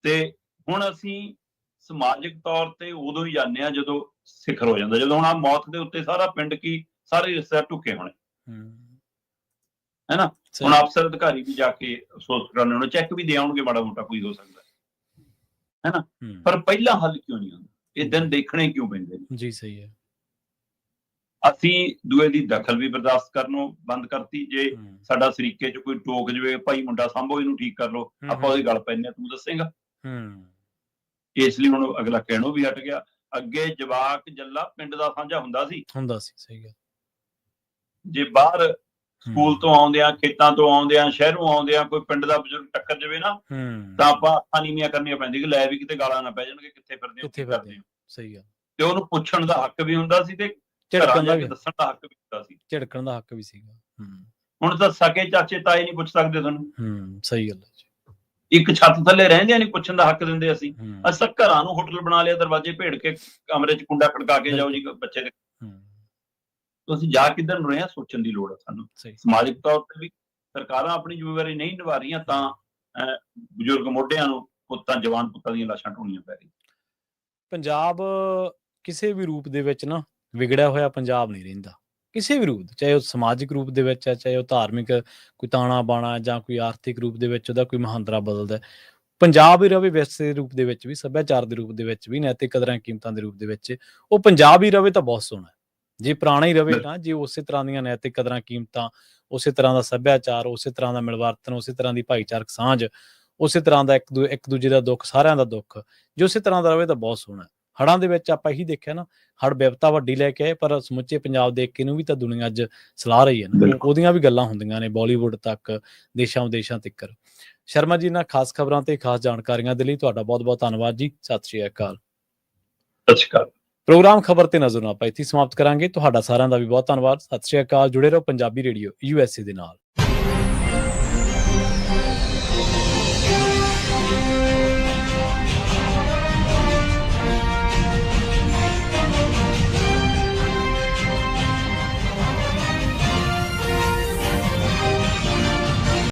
ਤੇ ਹੁਣ ਅਸੀਂ ਸਮਾਜਿਕ ਤੌਰ ਤੇ ਉਦੋਂ ਹੀ ਜਾਂਦੇ ਹਾਂ ਜਦੋਂ ਸਿਖਰ ਹੋ ਜਾਂਦਾ, ਜਦੋਂ ਹੁਣ ਆ ਮੌਤ ਦੇ ਉੱਤੇ ਸਾਰਾ ਪਿੰਡ ਕੀ ਸਾਰੇ ਰਿਸ਼ਤੇਦਾਰ ਢੁੱਕੇ ਹੋਣੇ, ਹੈ ਨਾ। ਹੁਣ ਅਫਸਰ ਅਧਿਕਾਰੀ ਵੀ ਜਾ ਕੇ ਅਫਸੋਸ ਕਰਾਉਣੇ, ਉਹਨੂੰ ਚੈੱਕ ਵੀ ਦੇ ਆਉਣਗੇ, ਮਾੜਾ ਮੋਟਾ ਕੋਈ ਹੋ ਸਕਦਾ, ਹੈ ਨਾ। ਪਰ ਪਹਿਲਾਂ ਹੱਲ ਕਿਉਂ ਨਹੀਂ ਹੁੰਦਾ? ਇਹ ਦਿਨ ਦੇਖਣੇ ਕਿਉਂ ਪੈਂਦੇ ਨੇ? ਜੀ ਸਹੀ ਹੈ। ਅਸੀਂ ਦੂਏ ਦੀ ਦਖਲ ਵੀ ਬਰਦਾਸ਼ਤ ਕਰਨੋਂ ਬੰਦ ਕਰਤੀ। ਜੇ ਸਾਡਾ ਸਰੀਕੇ 'ਚ ਕੋਈ ਟੋਕ ਜਵੇ, ਭਾਈ ਮੁੰਡਾ ਸਾਂਭੋ, ਇਹਨੂੰ ਠੀਕ ਕਰ ਲਓ, ਆਪਾਂ ਉਹਦੇ ਗੱਲ ਪੈਂਦੇ, ਤੂੰ ਦੱਸੇਗਾ। ਇਸ ਲਈ ਹੁਣ ਅਗਲਾ ਕਹਿਣੋਂ ਵੀ ਹਟ ਗਿਆ। ਅੱਗੇ ਜਵਾਕ ਜੱਲਾ ਪਿੰਡ ਦਾ ਸਾਂਝਾ ਹੁੰਦਾ ਸੀ। ਸਹੀ ਗੱਲ। ਜੇ ਬਾਹਰ ਸਕੂਲ ਤੋਂ ਆਉਂਦਿਆਂ, ਖੇਤਾਂ ਤੋਂ ਆਉਂਦਿਆਂ, ਸ਼ਹਿਰੋਂ ਆਉਂਦਿਆਂ ਕੋਈ ਪਿੰਡ ਦਾ ਬਜ਼ੁਰਗ ਟੱਕਰ ਜਾਵੇ ਨਾ, ਤਾਂ ਆਪਾਂ ਅੱਖਾਂ ਨੀਵੀਆਂ ਕਰਨੀਆਂ ਪੈਂਦੀ ਕਿ ਲੈ ਵੀ ਕਿਤੇ ਗਾਲਾਂ ਨਾ ਪੈ ਜਾਣਗੇ, ਕਿੱਥੇ ਫਿਰਦੇ ਹੋ, ਕੀ ਕਰਦੇ ਹੋ। ਸਹੀ ਗੱਲ। ਤੇ ਉਹਨੂੰ ਪੁੱਛਣ ਦਾ ਹੱਕ ਵੀ ਹੁੰਦਾ ਸੀ, ਤੇ ਝਿੜਕਣ ਦਾ ਦੱਸਣ ਦਾ ਹੱਕ ਵੀ ਹੁੰਦਾ ਸੀ, ਝਿੜਕਣ ਦਾ ਹੱਕ ਵੀ ਸੀਗਾ। ਹੁਣ ਤਾਂ ਸਕੇ ਚਾਚੇ ਤਾਏ ਨਹੀਂ ਪੁੱਛ ਸਕਦੇ ਤੁਹਾਨੂੰ। ਸਹੀ ਗੱਲ ਹੈ। ਇੱਕ ਛੱਤ ਥੱਲੇ ਰਹਿੰਦਿਆਂ ਨਹੀਂ ਪੁੱਛਣ ਦਾ ਹੱਕ ਦਿੰਦੇ ਅਸੀਂ ਤਾਂ ਘਰਾਂ ਨੂੰ ਹੋਟਲ ਬਣਾ ਲਿਆ, ਦਰਵਾਜ਼ੇ ਭੇੜ ਕੇ, ਕਮਰੇ 'ਚ ਕੁੰਡਾ ਖੜਕਾ ਕੇ ਜਾਓ ਜੀ ਬੱਚੇ ਦੇ। ਅਸੀਂ ਜਾ ਕਿੱਧਰ ਨੂੰ ਰਹੇ ਹਾਂ, ਸੋਚਣ ਦੀ ਲੋੜ ਹੈ ਸਾਨੂੰ। ਸਮਾਜਿਕ ਤੌਰ ਤੇ ਵੀ ਸਰਕਾਰਾਂ ਆਪਣੀ ਜ਼ਿੰਮੇਵਾਰੀ ਨਹੀਂ ਨਿਭਾ ਰਹੀਆਂ, ਤਾਂ ਬਜ਼ੁਰਗ ਮੋਢਿਆਂ ਨੂੰ ਪੁੱਤਾਂ, ਜਵਾਨ ਪੁੱਤਾਂ ਦੀਆਂ ਲਾਸ਼ਾਂ ਢੋਣੀਆਂ ਪੈ ਰਹੀਆਂ। ਪੰਜਾਬ ਕਿਸੇ ਵੀ ਰੂਪ ਦੇ ਵਿੱਚ ਨਾ ਵਿਗੜਿਆ ਹੋਇਆ ਪੰਜਾਬ ਨਹੀਂ ਰਹਿੰਦਾ, ਕਿਸੇ ਵੀ ਰੂਪ, ਚਾਹੇ ਉਹ ਸਮਾਜਿਕ ਰੂਪ ਦੇ ਵਿੱਚ ਹੈ, ਚਾਹੇ ਉਹ ਧਾਰਮਿਕ ਕੋਈ ਤਾਣਾ ਬਾਣਾ, ਜਾਂ ਕੋਈ ਆਰਥਿਕ ਰੂਪ ਦੇ ਵਿੱਚ ਉਹਦਾ ਕੋਈ ਮਹਾਂਦਰਾ ਬਦਲਦਾ। ਪੰਜਾਬ ਹੀ ਰਵੇ ਵਿਰਸੇ ਦੇ ਰੂਪ ਦੇ ਵਿੱਚ ਵੀ, ਸੱਭਿਆਚਾਰ ਦੇ ਰੂਪ ਦੇ ਵਿੱਚ ਵੀ, ਨੈਤਿਕ ਕਦਰਾਂ ਕੀਮਤਾਂ ਦੇ ਰੂਪ ਦੇ ਵਿੱਚ ਉਹ ਪੰਜਾਬ ਹੀ ਰਵੇ ਤਾਂ ਬਹੁਤ ਸੋਹਣਾ। ਜੇ ਪੁਰਾਣਾ ਹੀ ਰਵੇ ਨਾ, ਜੇ ਉਸੇ ਤਰ੍ਹਾਂ ਦੀਆਂ ਨੈਤਿਕ ਕਦਰਾਂ ਕੀਮਤਾਂ, ਉਸੇ ਤਰ੍ਹਾਂ ਦਾ ਸੱਭਿਆਚਾਰ, ਉਸੇ ਤਰ੍ਹਾਂ ਦਾ ਮਿਲਵਰਤਨ, ਉਸੇ ਤਰ੍ਹਾਂ ਦੀ ਭਾਈਚਾਰਕ ਸਾਂਝ, ਉਸੇ ਤਰ੍ਹਾਂ ਦਾ ਇੱਕ ਦੂਜੇ ਦਾ ਦੁੱਖ, ਸਾਰਿਆਂ ਦਾ ਦੁੱਖ, ਜੇ ਉਸੇ ਤਰ੍ਹਾਂ ਦਾ ਰਵੇ ਤਾਂ ਬਹੁਤ ਸੋਹਣਾ। ਹੜ੍ਹਾਂ ਦੇ ਵਿੱਚ ਆਪਾਂ ਇਹੀ ਦੇਖਿਆ ਨਾ, ਹੜ੍ਹ ਵਿਪਤਾ ਵੱਡੀ ਲੈ ਕੇ ਆਏ, ਪਰ ਸਮੁੱਚੇ ਪੰਜਾਬ ਦੇ ਏਕੇ ਨੂੰ ਵੀ ਤਾਂ ਦੁਨੀਆ ਅੱਜ ਸਲਾਹ ਰਹੀ ਹੈ ਨਾ, ਉਹਦੀਆਂ ਵੀ ਗੱਲਾਂ ਹੁੰਦੀਆਂ ਨੇ ਬਾਲੀਵੁੱਡ ਤੱਕ, ਦੇਸ਼ਾਂ ਵਿਦੇਸ਼ਾਂ ਤੱਕ। ਸ਼ਰਮਾ ਜੀ, ਨਾਲ ਖਾਸ ਖਬਰਾਂ ਤੇ ਖਾਸ ਜਾਣਕਾਰੀਆਂ ਦੇ ਲਈ ਤੁਹਾਡਾ ਬਹੁਤ ਬਹੁਤ ਧੰਨਵਾਦ ਜੀ। ਸਤਿ ਸ਼੍ਰੀ ਅਕਾਲ। ਸਤਿ ਸ਼੍ਰੀ ਅਕਾਲ। ਪ੍ਰੋਗਰਾਮ ਖਬਰ ਤੇ ਨਜ਼ਰ ਨੂੰ ਆਪਾਂ ਇੱਥੇ ਸਮਾਪਤ ਕਰਾਂਗੇ। ਤੁਹਾਡਾ ਸਾਰਿਆਂ ਦਾ ਵੀ ਬਹੁਤ ਧੰਨਵਾਦ। ਸਤਿ ਸ਼੍ਰੀ ਅਕਾਲ। ਜੁੜੇ ਰਹੋ ਪੰਜਾਬੀ ਰੇਡੀਓ USA ਦੇ ਨਾਲ।